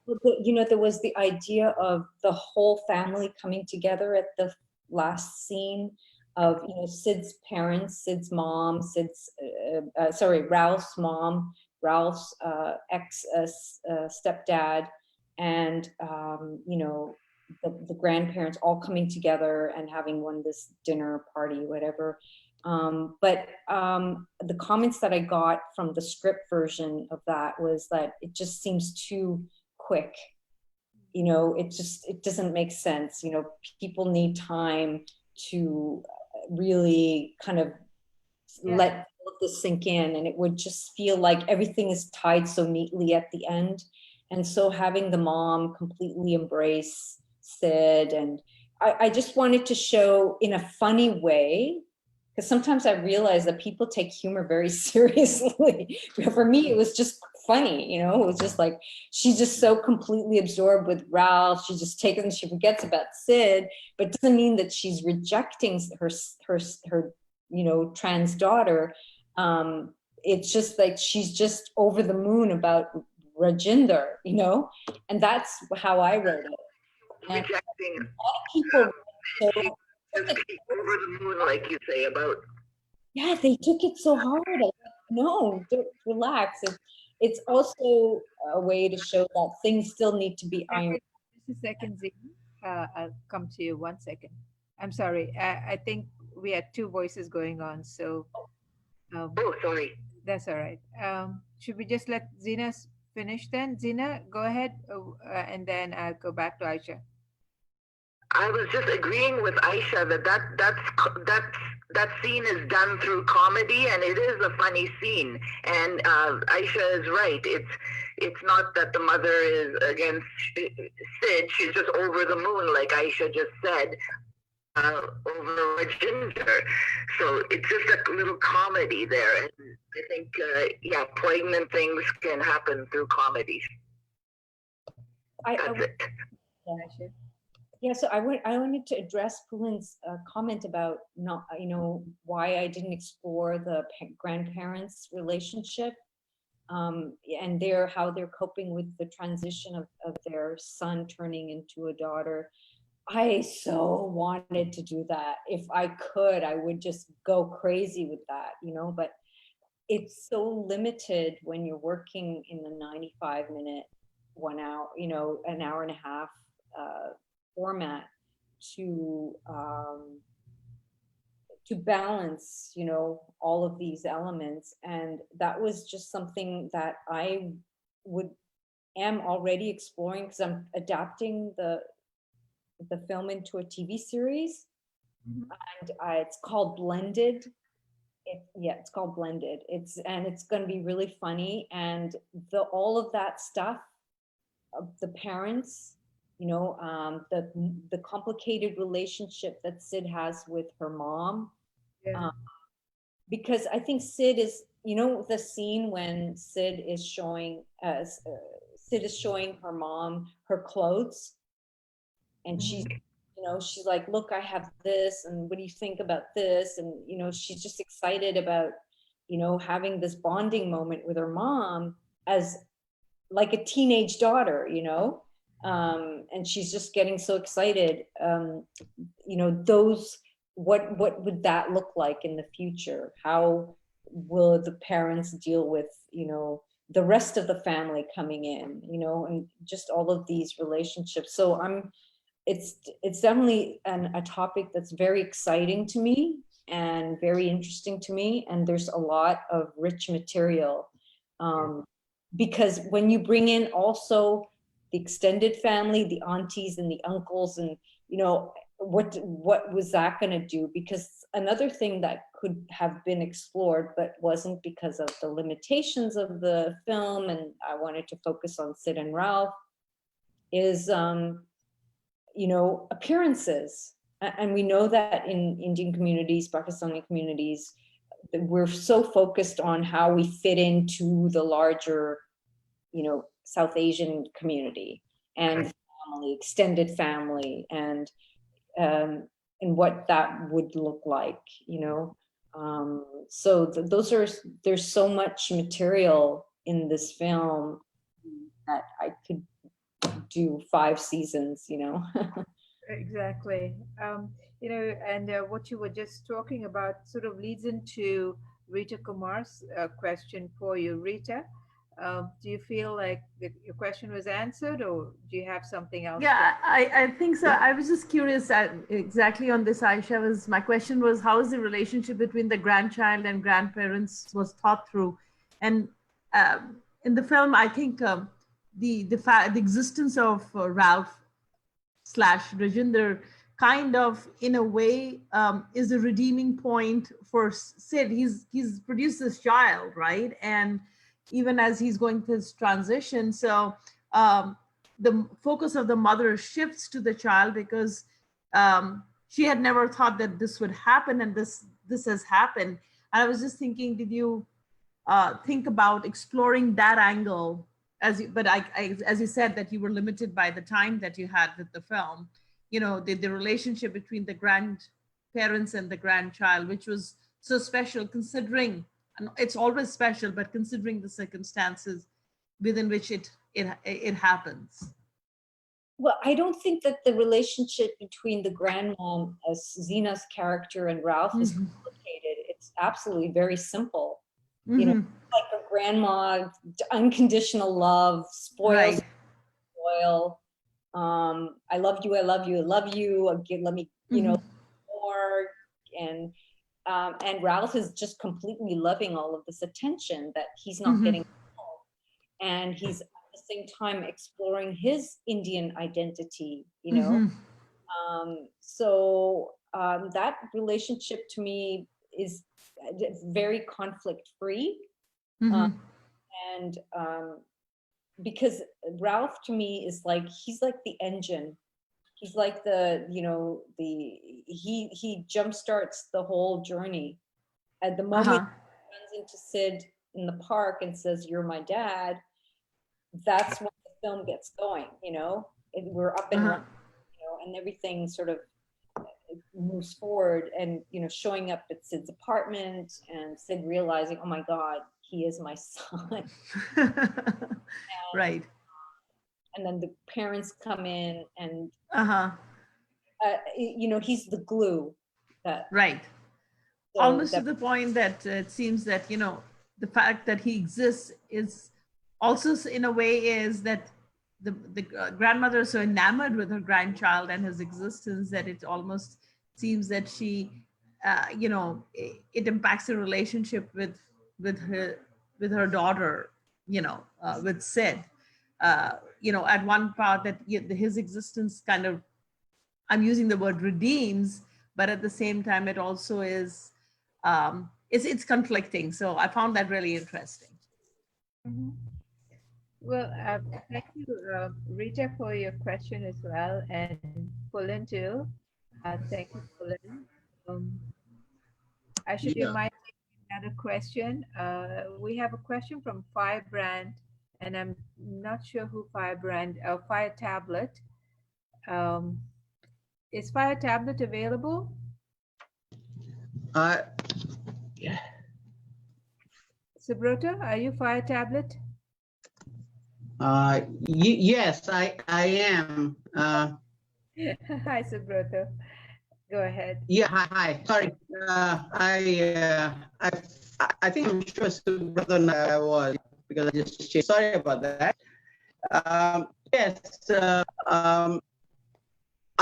You know, there was the idea of the whole family coming together at the last scene of, you know, Sid's parents, Sid's mom, Ralph's mom, Ralph's ex stepdad, and you know, the grandparents all coming together and having this dinner party, whatever. But the comments that I got from the script version of that was that it just seems too quick. You know, it doesn't make sense. You know, people need time to really kind of let this sink in, and it would just feel like everything is tied so neatly at the end. And so having the mom completely embrace Sid, and I just wanted to show in a funny way, because sometimes I realize that people take humor very seriously. For me, it was just funny, you know, it was just like, she's just so completely absorbed with Ralph. She forgets about Sid, but it doesn't mean that she's rejecting her, you know, trans daughter. It's just like, she's just over the moon about Rajinder, you know, and that's how I wrote it. And Rejecting people over the moon, like you say, about yeah, they took it so hard. No, relax. It's also a way to show that things still need to be ironed. Just a second, Zee. I'll come to you. 1 second. I'm sorry. I think we had two voices going on, so Oh, sorry. that's all right. Should we just let Zina finish then? Zina, go ahead, and then I'll go back to Aisha. I was just agreeing with Aisha that scene is done through comedy, and it is a funny scene. And Aisha is right. It's not that the mother is against Sid. She's just over the moon, like Aisha just said, over a ginger. So it's just a little comedy there. And I think, yeah, poignant things can happen through comedy. That's it. Aisha. Yeah, so I wanted to address Pulin's comment about not, why I didn't explore the grandparents' relationship, and how they're coping with the transition of their son turning into a daughter. I so wanted to do that. If I could, I would just go crazy with that, but it's so limited when you're working in the 95-minute, 1 hour, an hour and a half format to balance, all of these elements. And that was just something that I am already exploring, because I'm adapting the film into a TV series. And it's called Blended. It's called Blended. It's going to be really funny, and all of that stuff of the parents, the complicated relationship that Sid has with her mom. Yeah. Because I think Sid is, the scene when Sid is showing her mom her clothes, and she's like, look, I have this, and what do you think about this? And she's just excited about having this bonding moment with her mom as like a teenage daughter, and she's just getting so excited. What would that look like in the future? How will the parents deal with the rest of the family coming in, and just all of these relationships? So it's definitely a topic that's very exciting to me and very interesting to me, and there's a lot of rich material, because when you bring in also the extended family, the aunties and the uncles, and what was that going to do? Because another thing that could have been explored but wasn't, because of the limitations of the film, and I wanted to focus on Sid and Ralph, is appearances. And we know that in Indian communities, Pakistani communities, we're so focused on how we fit into the larger South Asian community and family, extended family, and what that would look like, so there's so much material in this film that I could do 5 seasons, Exactly. And what you were just talking about sort of leads into Rita Kumar's question for you. Rita, do you feel like your question was answered, or do you have something else? Yeah, I think so. I was just curious exactly on this, Aisha. My question was, how is the relationship between the grandchild and grandparents was thought through? And in the film, I think the existence of Ralph / Rajinder kind of, in a way, is a redeeming point for Sid. He's produced this child, right? And even as he's going through his transition, so the focus of the mother shifts to the child, because she had never thought that this would happen, and this has happened. And I was just thinking, did you think about exploring that angle? As you said, that you were limited by the time that you had with the film, the relationship between the grandparents and the grandchild, which was so special, considering, and it's always special, but considering the circumstances within which it happens. Well, I don't think that the relationship between the grandmom as Zina's character and Ralph is complicated. It's absolutely very simple. You know, Mhm. like a grandma, unconditional love, spoils, Right. spoil. I love you, I love you, I love you. Let me, you know, Mhm. more. And Ralph is just completely loving all of this attention that he's not Mhm. getting at home. And he's at the same time exploring his Indian identity, you know. Mhm. So that relationship to me is very conflict free. Mhm. And because Ralph to me is like, he's like the engine. He's like the, you know, he jumpstarts the whole journey. At the moment Uh-huh. he runs into Sid in the park and says, "You're my dad," that's when the film gets going, you know. We're up and Uh-huh. running, you know, and everything sort of moves forward, and you know, showing up at Sid's apartment and Sid realizing, oh my God, he is my son. Right. And then the parents come in, and Uh-huh. you know, he's the glue that, Right. so Almost to that, the point that it seems that, you know, the fact that he exists is also in a way is that the grandmother is so enamored with her grandchild and his existence that it almost seems that she, you know, it impacts the relationship with her with her daughter, you know, with Sid. You know, at one part that his existence kind of, I'm using the word redeems, but at the same time, it also is, it's conflicting. So I found that really interesting. Mhm. Well, thank you, Rita, for your question as well, and Pullen too. Thank you, Pullen. Um, Aisha, do you Yeah. mind taking another question? We have a question from Firebrand, and I'm not sure who Firebrand, Fire Tablet. Um, is Fire Tablet available? Uh, Subrota, are you Fire Tablet? yes, I am. Hi, Subrota. Go ahead. Yeah, hi. Sorry, I think I'm sure brother and I was because I just changed. Sorry about that. Yes,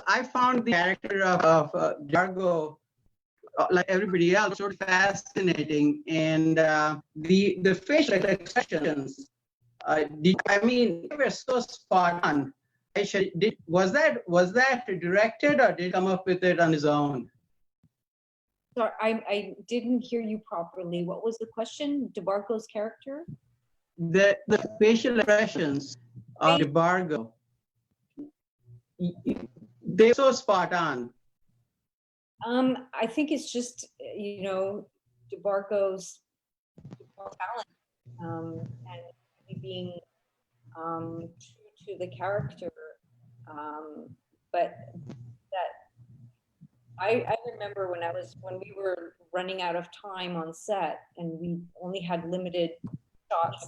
I found the character of Dargo, like everybody else, sort of fascinating, and the facial expressions. I mean, they were so spot on. Aisha, was that directed or did he come up with it on his own? sorry, I didn't hear you properly. What was the question? DeBarco's character? The facial expressions of DeBargo, they're so spot on. I think it's just, you know, DeBarco's talent, and really being true to the character. But that I remember when we were running out of time on set and we only had limited shots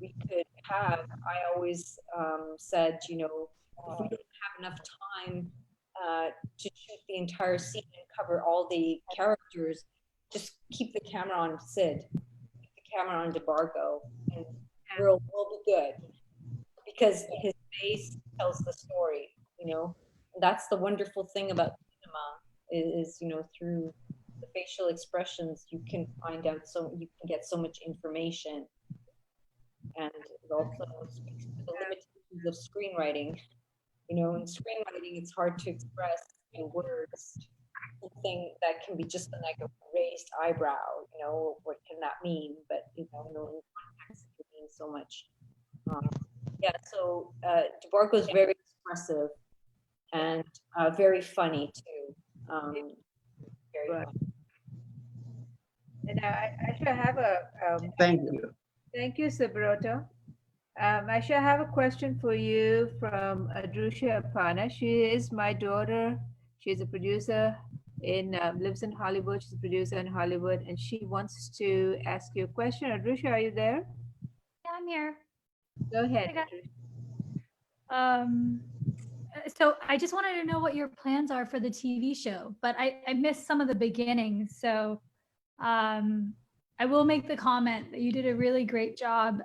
we could have, I always said, you know, if we don't have enough time to shoot the entire scene and cover all the characters, just keep the camera on Sid, keep the camera on DeBarco, and we'll be good. Because his face tells the story, you know. And that's the wonderful thing about cinema is, you know, through the facial expressions, you can find out you can get so much information. And it also speaks to the limitations of screenwriting. You know, in screenwriting, it's hard to express in words something that can be just like a raised eyebrow. You know, what can that mean? But you know, in context, it means so much. Yeah, so DeBarco is very expressive and very funny too. Very Right. funny. And I should have Thank you. thank you, Subrota. Aisha, I have a question for you from Adrusha Apana. She is my daughter. She's a producer lives in Hollywood. She's a producer in Hollywood, and she wants to ask you a question. Adrusha, are you there? Yeah, I'm here. Go ahead. Hi, guys. Adrusha. So I just wanted to know what your plans are for the TV show, but I missed some of the beginning. So I will make the comment that you did a really great job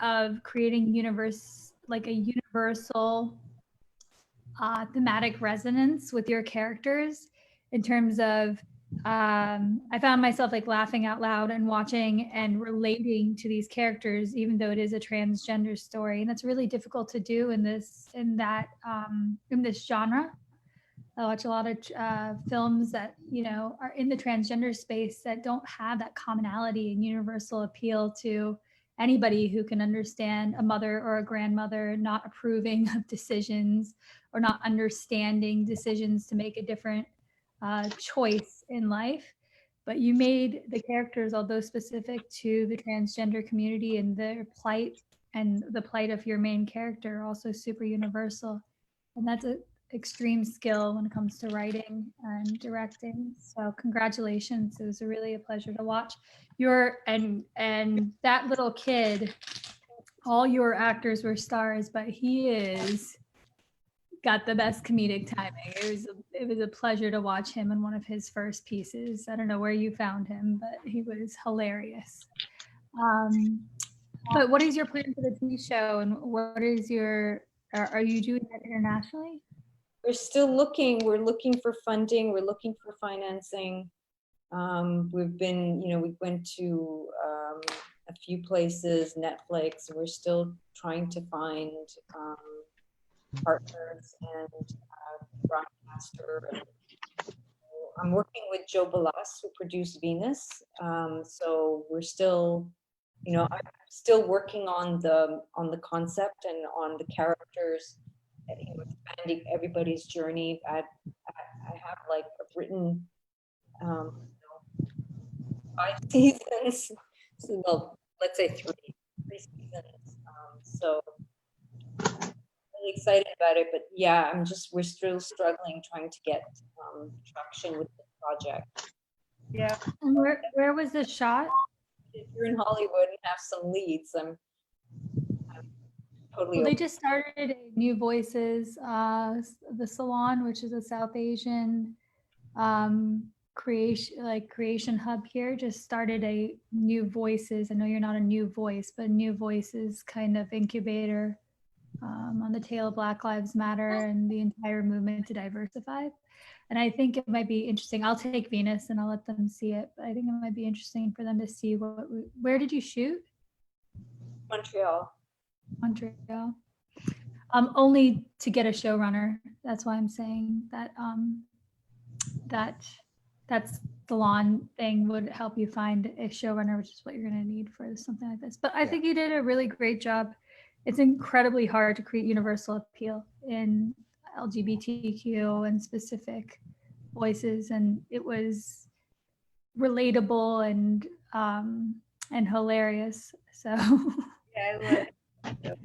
of creating a universal thematic resonance with your characters in terms of I found myself like laughing out loud and watching and relating to these characters, even though it is a transgender story, and that's really difficult to do in this genre. I watch a lot of films that are in the transgender space that don't have that commonality and universal appeal to anybody who can understand a mother or a grandmother not approving of decisions or not understanding decisions to make a different choice in life. But you made the characters, although specific to the transgender community and their plight and the plight of your main character, also super universal. And that's an extreme skill when it comes to writing and directing. So congratulations. It was really a pleasure to watch. And that little kid, all your actors were stars, but he is got the best comedic timing. It was a pleasure to watch him in one of his first pieces. I don't know where you found him, but he was hilarious. But what is your plan for the TV show, and what is are you doing that internationally? We're still looking. We're looking for funding. We're looking for financing. We went to a few places, Netflix. We're still trying to find partners and broadcaster. I'm working with Joe Balas, who produced Venus. So we're still, I'm still working on the concept and on the characters, expanding everybody's journey. I have like written 5 seasons. So, well, let's say three seasons. So really excited about it, but yeah, we're still struggling trying to get traction with the project. Yeah. And where was this shot? If you're in Hollywood and have some leads, I'm totally. Well, they just started a New Voices, the salon, which is a South Asian creation hub here, just started a New Voices. I know you're not a New Voice, but New Voices kind of incubator on the tail of Black Lives Matter and the entire movement to diversify. And I think it might be interesting. I'll take Venus and I'll let them see it, but I think it might be interesting for them to see where did you shoot? Montreal. Only to get a showrunner. That's why I'm saying that that's the lawn thing would help you find a showrunner, which is what you're going to need for something like this. But I think you did a really great job. It's incredibly hard to create universal appeal in LGBTQ and specific voices, and it was relatable and hilarious. So Yeah,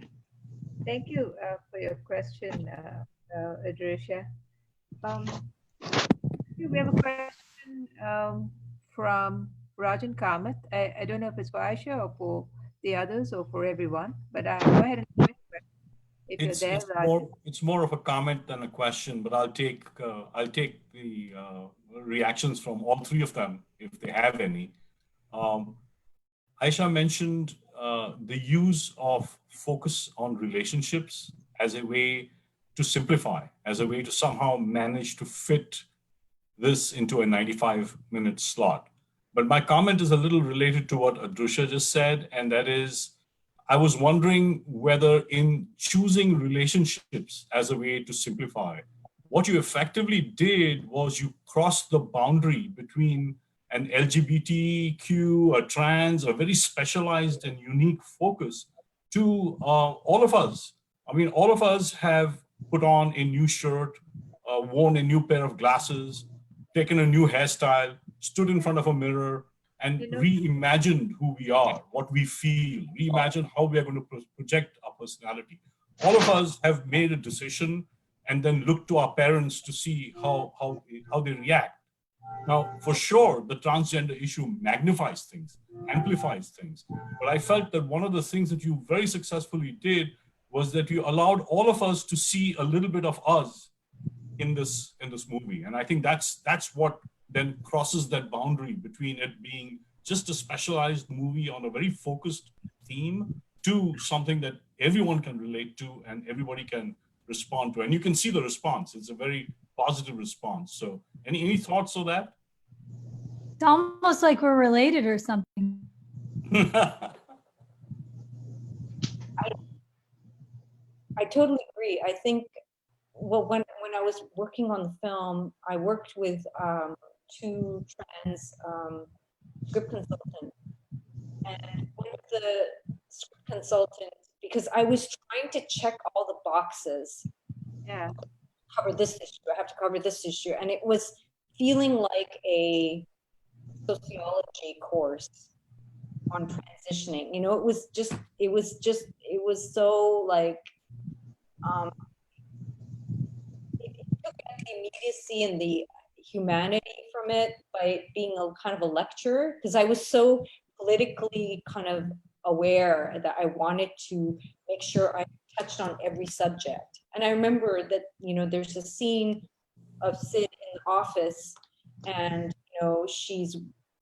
thank you for your question, Adrisha. We have a question from Rajan Kamath. I don't know if it's for Aisha or for the others or for everyone, but go ahead and if you're there, Rajan. It's more of a comment than a question, but I'll take the reactions from all three of them if they have any. Aisha mentioned the use of focus on relationships as a way to simplify, as a way to somehow manage to fit this into a 95-minute slot. But my comment is a little related to what Adrisha just said, and that is, I was wondering whether in choosing relationships as a way to simplify, what you effectively did was you crossed the boundary between an LGBTQ, a trans, a very specialized and unique focus to all of us. I mean, all of us have put on a new shirt, worn a new pair of glasses, taken a new hairstyle, stood in front of a mirror, and reimagined who we are, what we feel, reimagine how we are going to project our personality. All of us have made a decision and then looked to our parents to see how they react. Now, for sure, the transgender issue magnifies things, amplifies things. But I felt that one of the things that you very successfully did was that you allowed all of us to see a little bit of us in this movie. And I think that's what then crosses that boundary between it being just a specialized movie on a very focused theme to something that everyone can relate to and everybody can respond to. And you can see the response. It's a very positive response. So any thoughts on that? It's almost like we're related or something. I totally agree. I think, well, when I was working on the film, I worked with two trans script consultants. And one of the script consultants, because I was trying to check all the boxes. Yeah. Cover this issue, I have to cover this issue. And it was feeling like a sociology course on transitioning. You know, it was so like, it took the immediacy and the humanity from it by being a kind of a lecture, because I was so politically kind of aware that I wanted to make sure I touched on every subject. And I remember that, you know, there's a scene of Sid in the office, and, you know, she's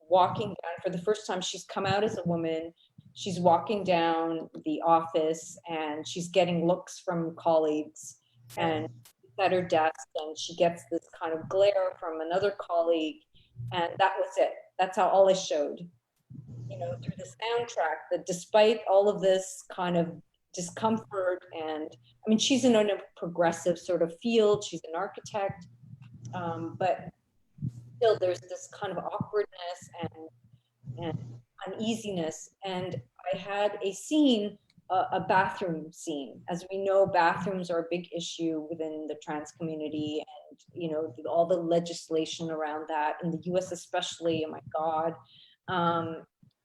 walking down for the first time. She's come out as a woman. She's walking down the office and she's getting looks from colleagues, and at her desk, and she gets this kind of glare from another colleague, and that was it. That's all I showed, you know, through the soundtrack, that despite all of this kind of discomfort, and I mean, she's in a progressive sort of field, she's an architect, but still there's this kind of awkwardness and uneasiness. And I had a scene, a bathroom scene. As we know, bathrooms are a big issue within the trans community, and, you know, all the legislation around that in the US especially, oh my God.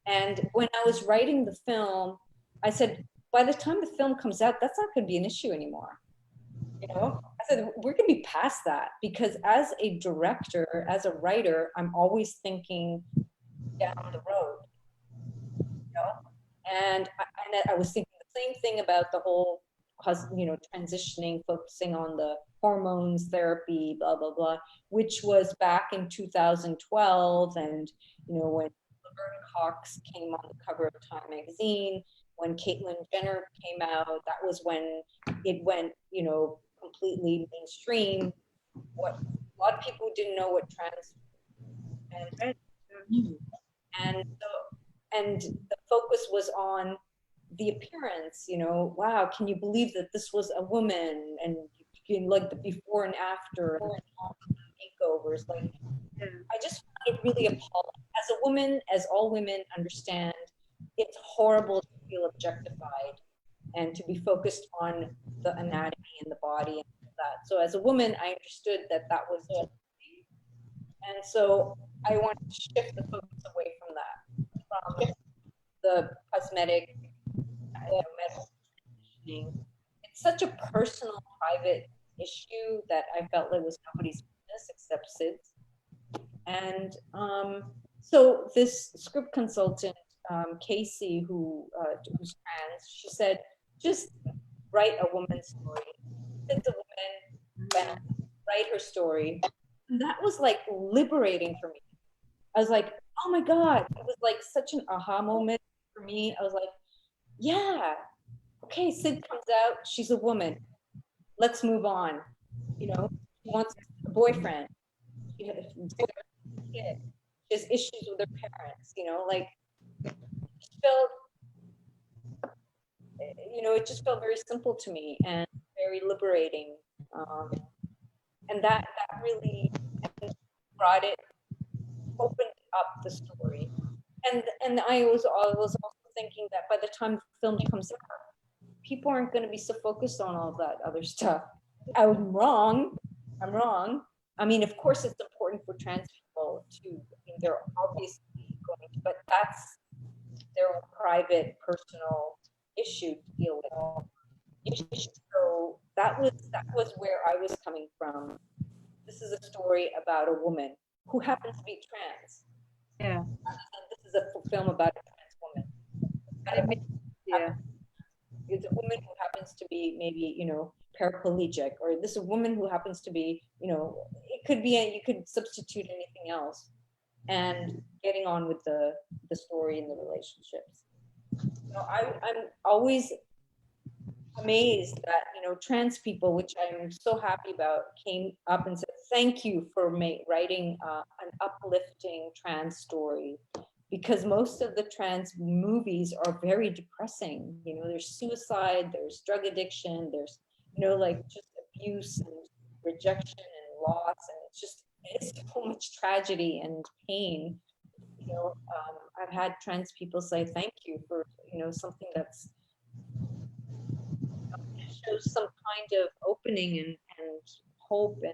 And when I was writing the film, I said, by the time the film comes out, that's not going to be an issue anymore. You know, I said, we're going to be past that, because as a director, as a writer, I'm always thinking down the road, you know, and I was thinking the same thing about the whole, you know, transitioning, focusing on the hormones, therapy, blah, blah, blah, which was back in 2012. And, you know, when Laverne Cox came on the cover of Time magazine, when Caitlyn Jenner came out, that was when it went, you know, completely mainstream. What a lot of people didn't know what trans and the focus was on the appearance, you know, wow, can you believe that this was a woman, and you can, like, the before and after and makeovers, like, I just found it really appalling. As a woman, as all women understand, it's horrible to feel objectified and to be focused on the anatomy and the body and that. So as a woman, I understood that that was it. And so I wanted to shift the focus away from that, from the cosmetic, medical conditioning. It's such a personal, private issue that I felt like was nobody's business except Sid's. And so this script consultant, Casey, who's trans, she said, just write a woman's story. Sid's a woman, write her story. And that was like liberating for me. I was like, oh my God, it was like such an aha moment for me. I was like, yeah, okay, Sid comes out, she's a woman. Let's move on. You know, she wants a boyfriend. She has issues with her parents, you know, like, it felt, you know, it just felt very simple to me and very liberating. And that really brought it, opened up the story. And I was also thinking that by the time the film comes out, people aren't going to be so focused on all that other stuff. I'm wrong. I mean, of course, it's important for trans people to, I mean, they're obviously going to, but that's their private, personal issue to deal with. So that was where I was coming from. This is a story about a woman who happens to be trans. Yeah. And this is a film about a trans woman. Yeah. It's a woman who happens to be maybe, you know, paraplegic, or this is a woman who happens to be, you know, it could be, you could substitute anything else, and getting on with the story and the relationships. I'm always amazed that, trans people, which I'm so happy about, came up and said, thank you for writing an uplifting trans story, because most of the trans movies are very depressing. There's suicide, there's drug addiction, there's, like just abuse and rejection and loss. And it's so much tragedy and pain. I've had trans people say, thank you for, something that's shows some kind of opening and hope and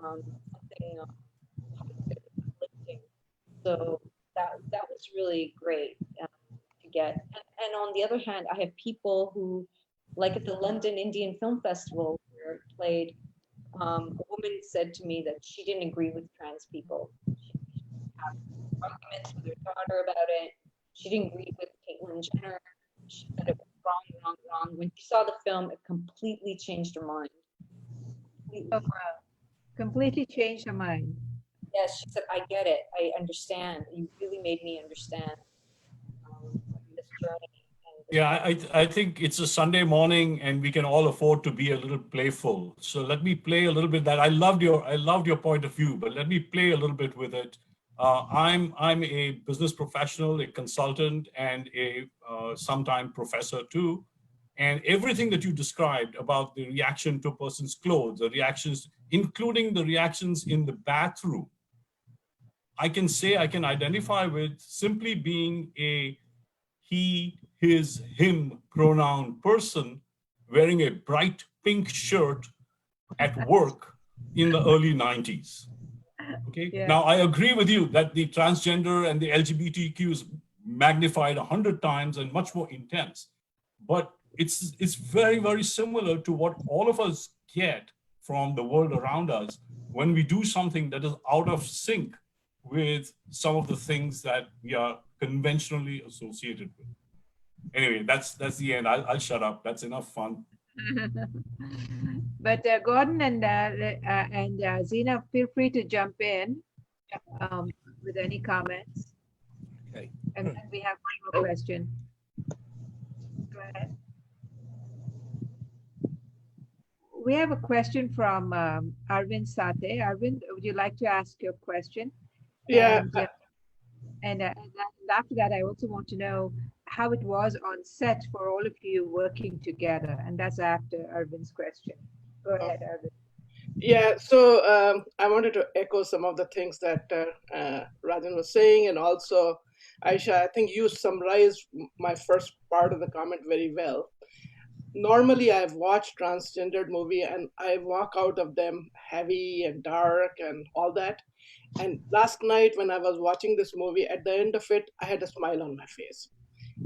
something positive and uplifting. So that was really great to get. And on the other hand, I have people who, like at the London Indian Film Festival where it played, a woman said to me that she didn't agree with trans people. She had arguments with her daughter about it. She didn't agree with Caitlyn Jenner. She said it was wrong. When she saw the film, it completely changed her mind. Completely changed her mind. Yes, she said, I get it. I understand. You really made me understand this journey. Yeah, I think it's a Sunday morning and we can all afford to be a little playful. So let me play a little bit that. I loved your point of view, but let me play a little bit with it. I'm a business professional, a consultant, and a sometime professor too. And everything that you described about the reaction to a person's clothes, the reactions, including the reactions in the bathroom, I can say I can identify with simply being a he, his, him pronoun person wearing a bright pink shirt at work in the early 90s. Okay. Yeah. Now, I agree with you that the transgender and the LGBTQ is magnified 100 times and much more intense. But it's very, very similar to what all of us get from the world around us when we do something that is out of sync with some of the things that we are conventionally associated with. Anyway, that's the end. I'll shut up. That's enough fun. But Gordon and Zena, feel free to jump in with any comments. Okay. And then we have one more question. Go ahead. We have a question from Arvind Sate. Arvind, would you like to ask your question? Yeah. And after that, I also want to know how it was on set for all of you working together. And that's after Arvind's question. Go ahead, Arvind. Yeah, so I wanted to echo some of the things that Rajan was saying. And also, Aisha, I think you summarized my first part of the comment very well. Normally, I've watched transgendered movie and I walk out of them heavy and dark and all that. And last night when I was watching this movie, at the end of it, I had a smile on my face.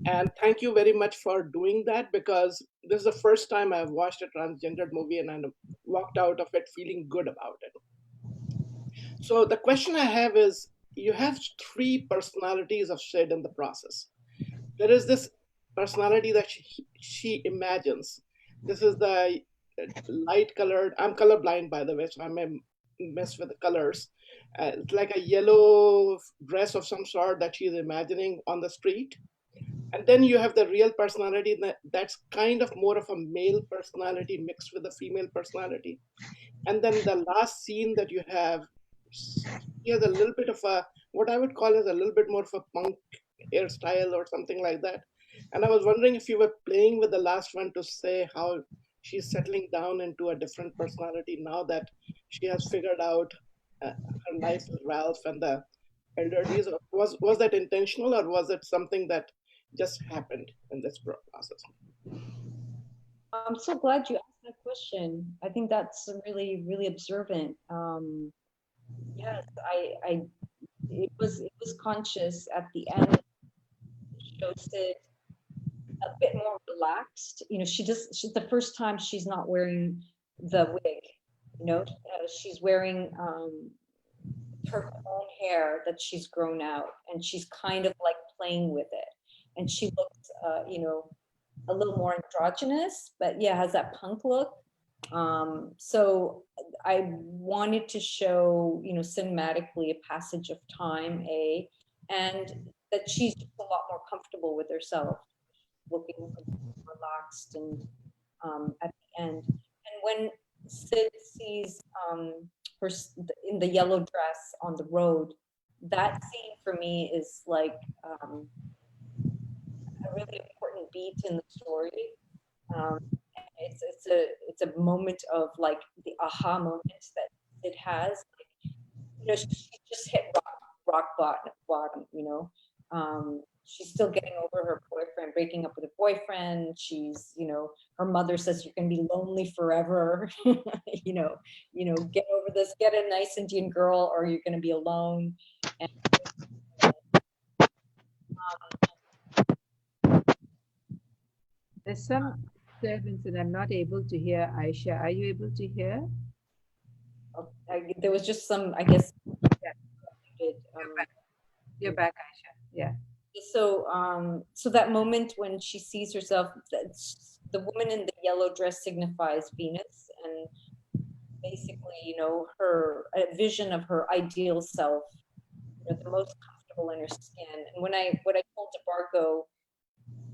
And thank you very much for doing that, because this is the first time I've watched a transgendered movie and I walked out of it feeling good about it. So the question I have is, you have three personalities of Sid in the process. There is this personality that she imagines. This is the light colored, I'm colorblind by the way, so I may mess with the colors. It's like a yellow dress of some sort that she's imagining on the street. And then you have the real personality that's kind of more of a male personality mixed with a female personality. And then the last scene that you have, he has a little bit of a, what I would call as a little bit more of a punk hairstyle or something like that. And I was wondering if you were playing with the last one to say how she's settling down into a different personality now that she has figured out her life with Ralph and the elder days. Was that intentional, or was it something that just happened in this process? I'm so glad you asked that question. I think that's really, really observant. Yes, it was conscious at the end. Shows it a bit more relaxed. She's the first time she's not wearing the wig. She's wearing her own hair that she's grown out, and she's kind of like playing with it. And she looks, a little more androgynous, but yeah, has that punk look. So I wanted to show, you know, cinematically a passage of time, and that she's just a lot more comfortable with herself, looking relaxed and at the end. And when Sid sees her in the yellow dress on the road, that scene for me is like a really important beat in the story. It's a moment of like the aha moment that it has. Like, you know, she just hit rock bottom. You know, she's still getting over her boyfriend, breaking up with her boyfriend. She's, you know, her mother says you're gonna be lonely forever. you know, get over this, get a nice Indian girl, or you're gonna be alone. And There's some disturbance and I'm not able to hear Aisha. Are you able to hear? there was just some, I guess. Yeah. You're back, Aisha. Yeah. So that moment when she sees herself, the woman in the yellow dress signifies Venus, and basically, you know, a vision of her ideal self, you know, the most comfortable in her skin. And when I told DeBargo,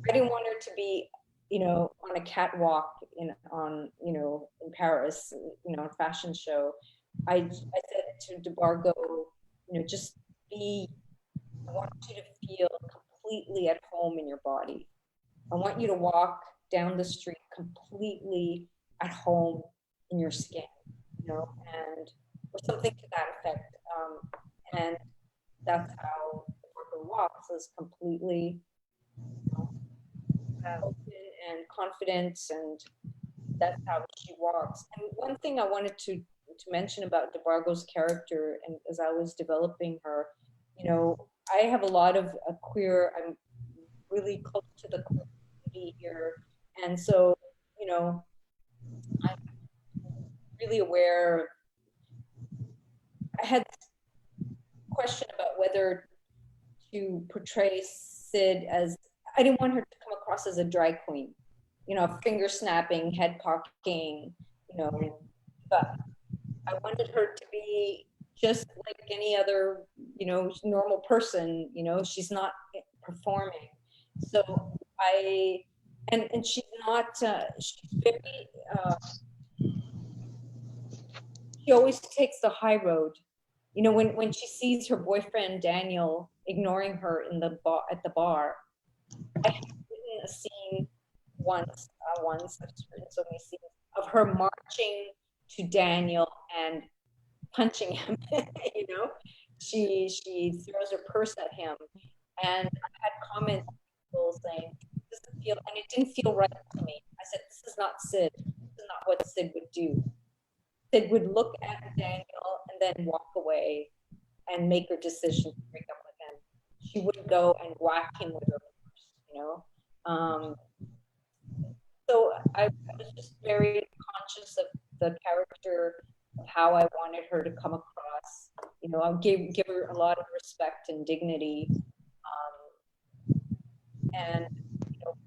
I didn't want her to be, you know, on a catwalk in Paris, you know, a fashion show. I said to DeBargo, you know, just be. I want you to feel completely at home in your body. I want you to walk down the street completely at home in your skin, you know, and or something to that effect. And that's how Parker walks, is completely open and confident, and that's how she walks. And one thing I wanted to mention about DeBargo's character, and as I was developing her, you know, I have a lot of queer, I'm really close to the community here. And so, you know, I'm really aware. I had a question about whether to portray Sid as, I didn't want her to come across as a drag queen, you know, finger snapping, head cocking, you know, but I wanted her to be just like any other, you know, normal person. You know, she's not performing. So and she's not, she's very, she always takes the high road. You know, when she sees her boyfriend, Daniel, ignoring her in the bar, at the bar, I have written a scene once, I've just written so many scenes of her marching to Daniel and punching him. You know, she throws her purse at him, and I had comments people saying, "This doesn't feel," and it didn't feel right to me. I said, "This is not Sid. This is not what Sid would do. Sid would look at Daniel and then walk away and make her decision to break up with him. She wouldn't go and whack him with her purse, you know." So I was just very conscious of the character, of how I wanted her to come across. You know, I give her a lot of respect and dignity, and you know,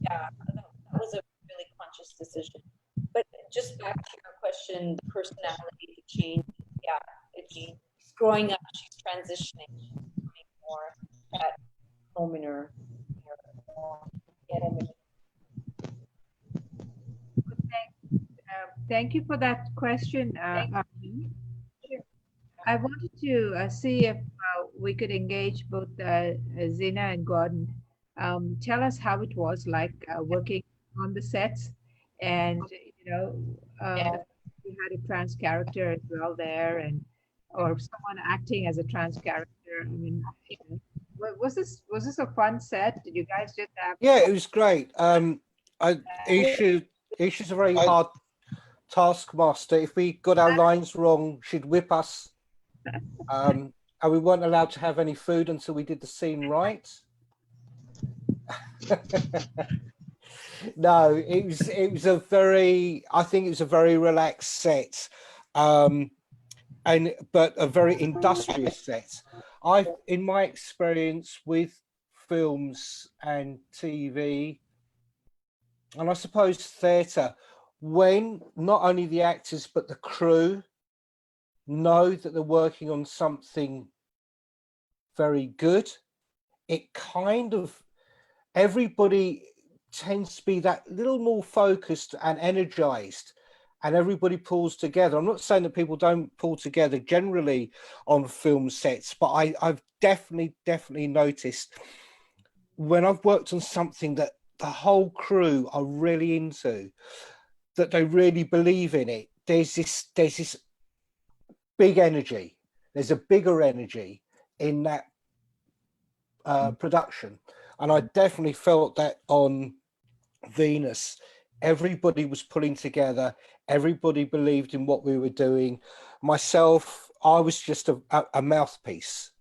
yeah, that was a really conscious decision. But just back to your question, the personality, the change, yeah, she's growing up, she's transitioning, she's becoming more at home in her Thank you for that question. I wanted to see if we could engage both Zina and Gordon. Tell us how it was like working on the sets, and you know, we had a trans character as well there, and or someone acting as a trans character. I mean, you know, was this a fun set? Did you guys just have? Yeah, it was great. Isha's a very hard taskmaster. If we got our lines wrong, she'd whip us. And we weren't allowed to have any food until we did the scene right. No, it was a very, I think it was a very relaxed set, but a very industrious set. In my experience with films and TV, and I suppose theatre, when not only the actors but the crew know that they're working on something very good, it kind of, everybody tends to be that little more focused and energized, and everybody pulls together. I'm not saying that people don't pull together generally on film sets, but I've definitely noticed when I've worked on something that the whole crew are really into, that they really believe in it, there's this big energy. There's a bigger energy in that production. And I definitely felt that on Venus. Everybody was pulling together. Everybody believed in what we were doing. Myself, I was just a mouthpiece.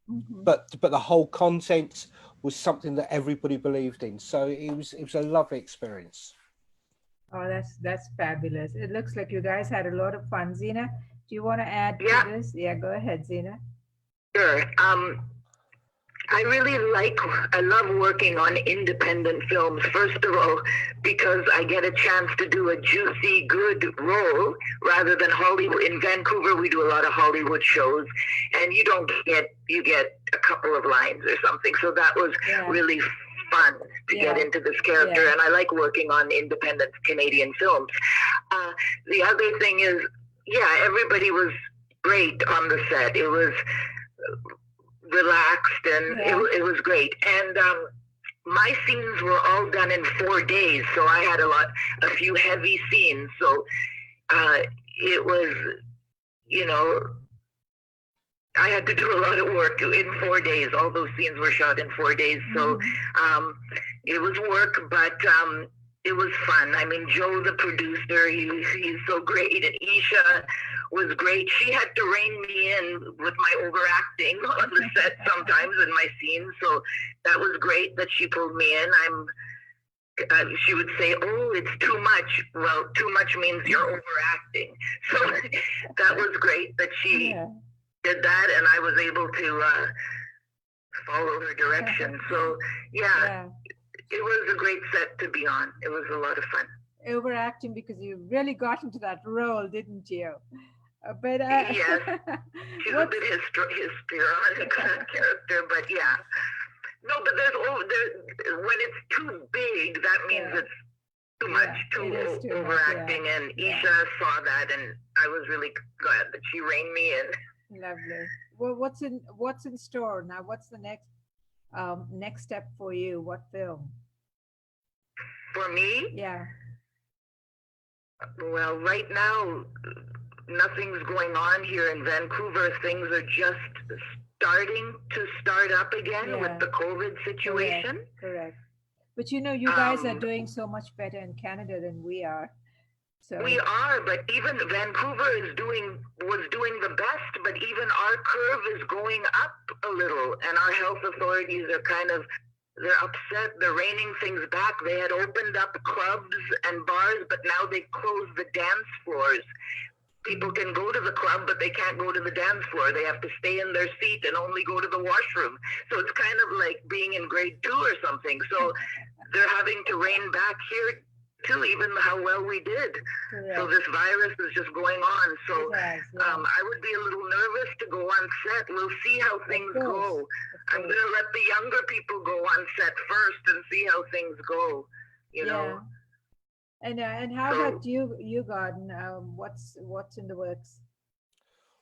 But the whole content was something that everybody believed in. So it was a lovely experience. Oh, that's fabulous. It looks like you guys had a lot of fun. Zena, do you want to add to this? Yeah, go ahead, Zena. Sure. I love working on independent films, first of all, because I get a chance to do a juicy, good role rather than Hollywood. In Vancouver, we do a lot of Hollywood shows, and you get a couple of lines or something. So that was really fun to get into this character, and I like working on independent Canadian films. The other thing is, everybody was great on the set. It was relaxed, and it was great. And my scenes were all done in 4 days, so I had a few heavy scenes. So it was, I had to do a lot of work in 4 days. All those scenes were shot in 4 days. So it was work, but it was fun. I mean, Joe, the producer, he's so great. And Eisha was great. She had to rein me in with my overacting on the set sometimes in my scenes. So that was great that she pulled me in. She would say, "Oh, it's too much." Well, too much means you're overacting. So that was great that she did that, and I was able to follow her direction. So it was a great set to be on. It was a lot of fun. Overacting because you really got into that role, didn't you? But yes, she's a bit histrionic character, but no, but when it's too big, that means it's too much, too overacting, and Eisha saw that, and I was really glad that she reined me in. Lovely. Well, what's in store now? What's the next step for you? What film? For me? Yeah. Well, right now, nothing's going on here in Vancouver. Things are just starting to start up again with the COVID situation. Correct. But you guys are doing so much better in Canada than we are. So we are, but even Vancouver was doing the best, but even our curve is going up a little, and our health authorities are they're upset. They're reining things back. They had opened up clubs and bars, but now they closed the dance floors. People can go to the club, but they can't go to the dance floor. They have to stay in their seat and only go to the washroom. So it's kind of like being in grade 2 or something. So they're having to rein back here too, even how well we did. Correct. So this virus is just going on. So I would be a little nervous to go on set. We'll see how things go. I'm going to let the younger people go on set first and see how things go, you know. And how about you, Gordon? What's in the works?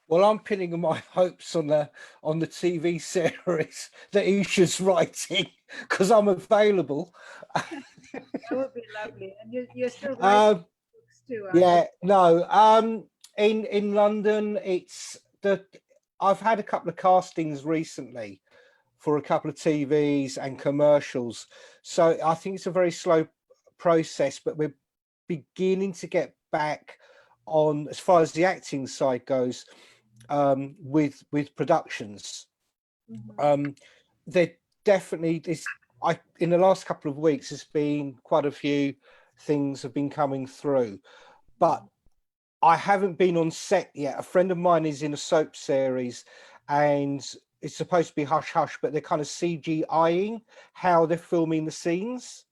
Well, I'm pinning my hopes on the TV series that Isha's writing, because I'm available. That would be lovely. And you're still writing books too. In London, I've had a couple of castings recently for a couple of TVs and commercials. So I think it's a very slow process, but we're beginning to get back on, as far as the acting side goes, with productions. There definitely is. In the last couple of weeks, there's been quite a few things have been coming through, but I haven't been on set yet. A friend of mine is in a soap series, and it's supposed to be hush hush, but they're kind of CGIing how they're filming the scenes.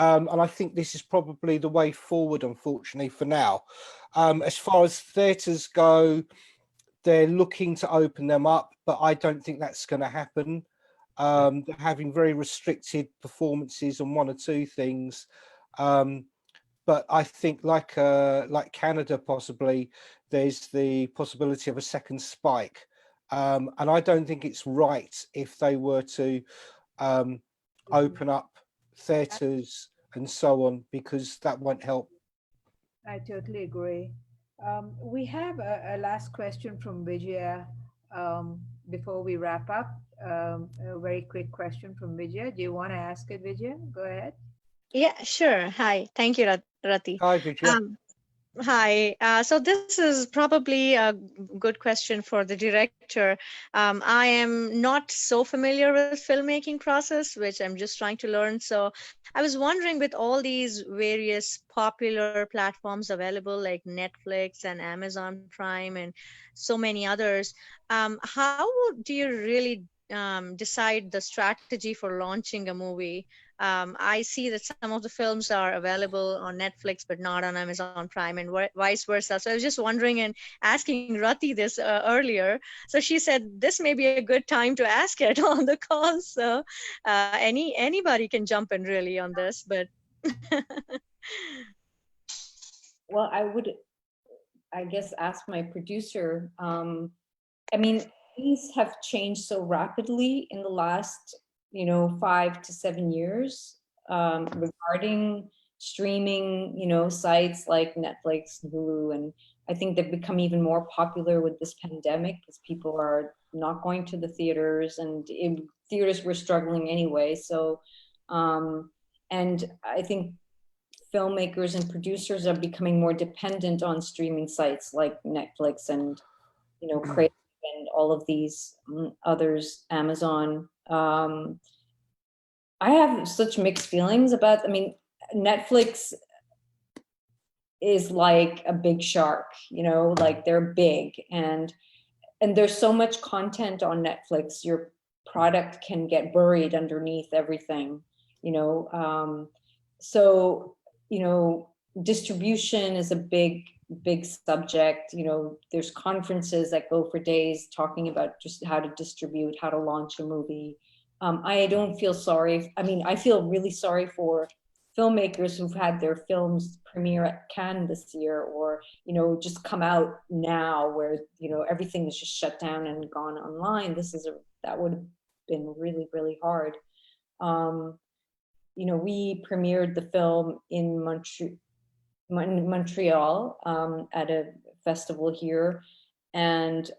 And I think this is probably the way forward, unfortunately, for now. As far as theatres go, they're looking to open them up, but I don't think that's going to happen. They're having very restricted performances on one or two things. But I think like Canada, possibly, there's the possibility of a second spike. And I don't think it's right if they were to open up theatres and so on, because that won't help. I totally agree. We have a last question from Vijaya before we wrap up. A very quick question from Vijaya. Do you want to ask it, Vijaya? Go ahead. Yeah, sure. Hi. Thank you, Rati. Hi, Vijaya. Hi. So this is probably a good question for the director. I am not so familiar with filmmaking process, which I'm just trying to learn. So I was wondering, with all these various popular platforms available like Netflix and Amazon Prime and so many others, how do you really decide the strategy for launching a movie? I see that some of the films are available on Netflix, but not on Amazon Prime, and vice versa. So I was just wondering and asking Rati this earlier. So she said this may be a good time to ask it on the call. So anybody can jump in really on this, but. Well, I would, I guess, ask my producer. I mean, things have changed so rapidly in the last 5 to 7 years regarding streaming, sites like Netflix, Hulu, and I think they've become even more popular with this pandemic because people are not going to the theaters, and theaters were struggling anyway. So, and I think filmmakers and producers are becoming more dependent on streaming sites like Netflix and, Crave and all of these others, Amazon. I have such mixed feelings about, Netflix is like a big shark, like they're big, and there's so much content on Netflix, your product can get buried underneath everything, so, distribution is a big subject. There's conferences that go for days talking about just how to distribute, how to launch a movie. I don't feel sorry. I feel really sorry for filmmakers who've had their films premiere at Cannes this year, or, just come out now where, everything is just shut down and gone online. That would have been really, really hard. We premiered the film in Montreal at a festival here, and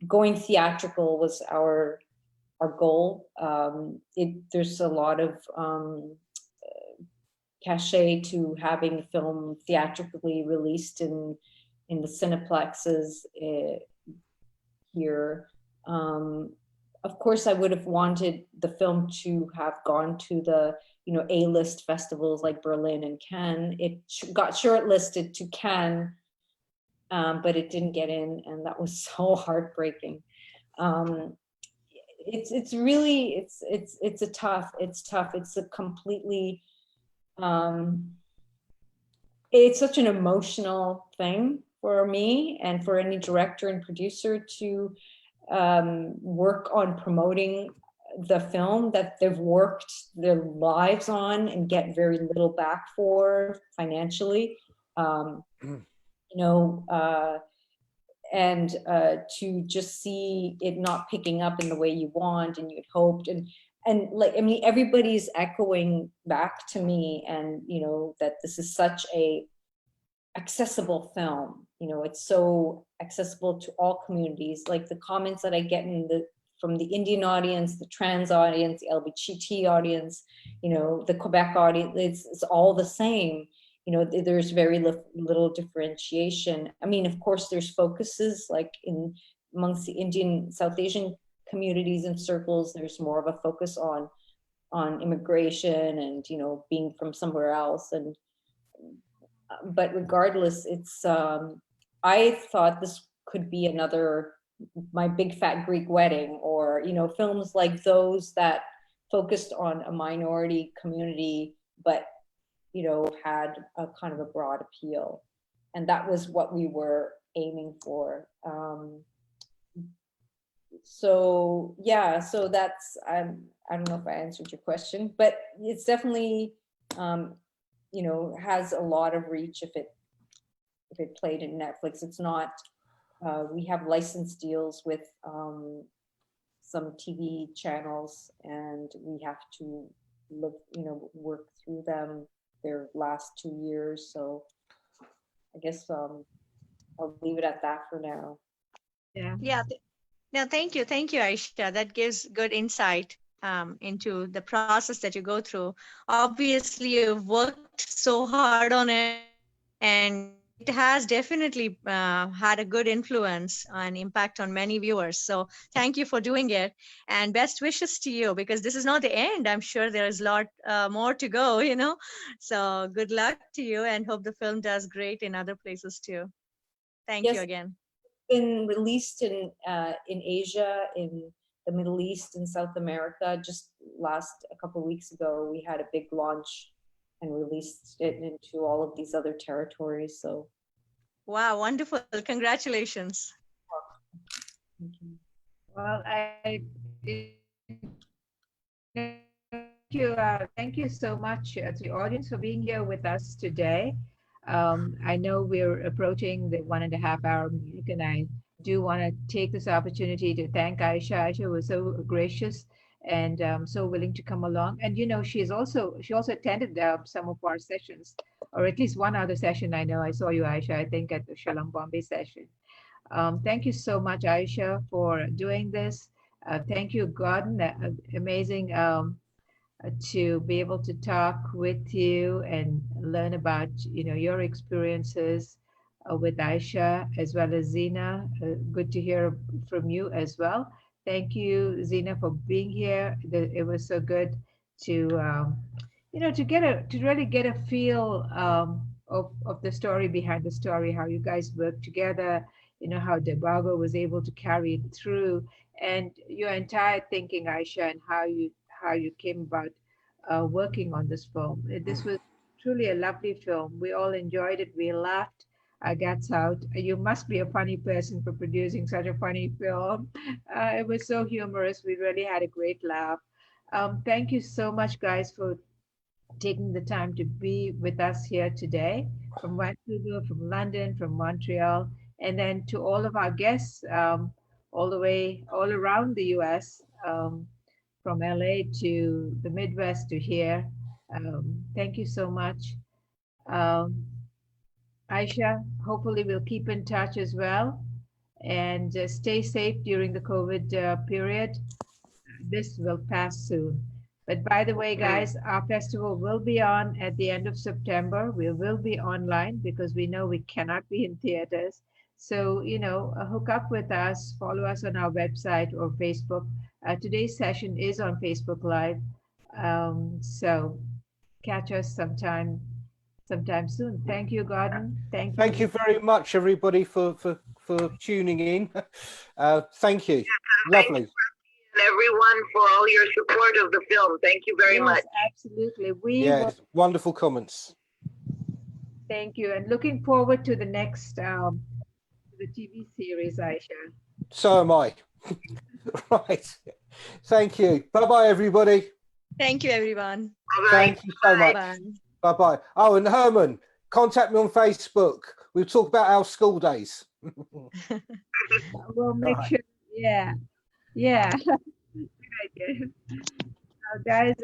going theatrical was our goal. There's a lot of cachet to having a film theatrically released in the cineplexes here. Of course, I would have wanted the film to have gone to the A-list festivals like Berlin and Cannes. It got shortlisted to Cannes, but it didn't get in, and that was so heartbreaking. It's tough. It's a completely, it's such an emotional thing for me and for any director and producer to work on promoting the film that they've worked their lives on and get very little back for financially, and to just see it not picking up in the way you want and you'd hoped, and everybody's echoing back to me, and that this is such a accessible film. It's so accessible to all communities. Like the comments that I get from the Indian audience, the trans audience, the LGBT audience, the Quebec audience, it's all the same. There's very little differentiation. Of course, there's focuses like amongst the Indian, South Asian communities and circles. There's more of a focus on immigration and being from somewhere else. But regardless, it's I thought this could be another My Big Fat Greek Wedding, or films like those that focused on a minority community, but, had a kind of a broad appeal. And that was what we were aiming for. So yeah, so that's, I don't know if I answered your question, but it's definitely, has a lot of reach if it played in Netflix. It's not, we have license deals with some TV channels, and we have to look, work through them their last 2 years. So I guess I'll leave it at that for now. Yeah. Yeah. No, thank you. Thank you, Aisha. That gives good insight into the process that you go through. Obviously, you've worked so hard on it, and it has definitely had a good influence and impact on many viewers. So thank you for doing it, and best wishes to you, because this is not the end. I'm sure there's a lot more to go, So good luck to you, and hope the film does great in other places too. Thank you again. Been released in Asia, in the Middle East, in South America. Just a couple of weeks ago, we had a big launch and released it into all of these other territories. So, wow, wonderful! Congratulations. Well, thank you so much to the audience for being here with us today. I know we're approaching the 1.5 hour mark, and I do want to take this opportunity to thank Aisha. Aisha was so gracious and so willing to come along. And she also attended some of our sessions, or at least one other session. I know I saw you, Aisha, I think at the Shalom Bombay session. Thank you so much, Aisha, for doing this. Thank you, Gordon. Amazing to be able to talk with you and learn about your experiences with Aisha, as well as Zina. Good to hear from you as well. Thank you, Zina, for being here. It was so good to to really get a feel of the story behind the story, how you guys work together, how Debago was able to carry it through, and your entire thinking, Aisha, and how you came about working on this film. This was truly a lovely film. We all enjoyed it. We laughed our guts out. You must be a funny person for producing such a funny film. It was so humorous. We really had a great laugh. Thank you so much, guys, for taking the time to be with us here today, from Vancouver, from London, from Montreal, and then to all of our guests all around the US, from LA to the Midwest to here. Thank you so much. Aisha, hopefully we'll keep in touch as well, and stay safe during the COVID period. This will pass soon. But by the way, guys, our festival will be on at the end of September. We will be online because we know we cannot be in theaters. So, hook up with us, follow us on our website or Facebook. Today's session is on Facebook Live. So catch us sometime soon. Thank you, Gordon. Thank you very much, everybody, for tuning in. Thank you. Lovely. And everyone for all your support of the film. Thank you very much. Absolutely. Yes, wonderful comments. Thank you. And looking forward to the next the TV series, Aisha. So am I. Right. Thank you. Bye-bye, everybody. Thank you, everyone. Thank you so much. Bye-bye. Oh, and Herman, contact me on Facebook. We'll talk about our school days. We'll make sure. Yeah. Good idea. Guys,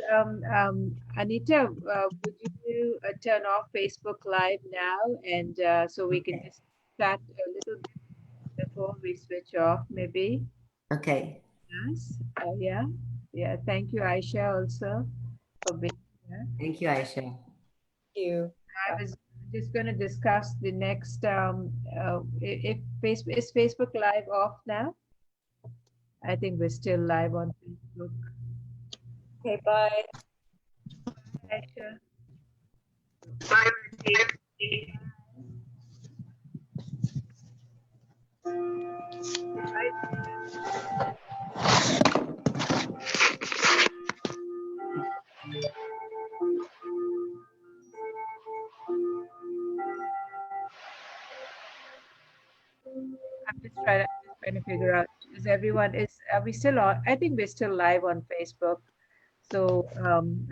Anita, would you turn off Facebook Live now, and so we can just chat a little bit before we switch off, maybe? Okay. Yes. Yeah. Thank you, Aisha, also for being here. Thank you, Aisha. Thank you. I was just going to discuss the next. If Facebook is Facebook Live off now? I think we're still live on Facebook. Okay, bye. Aisha. Bye. trying to figure out, is everyone, are we still on? I think we're still live on Facebook. So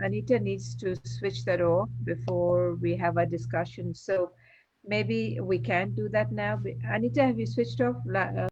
Anita needs to switch that off before we have a discussion. So maybe we can do that now. Anita, have you switched off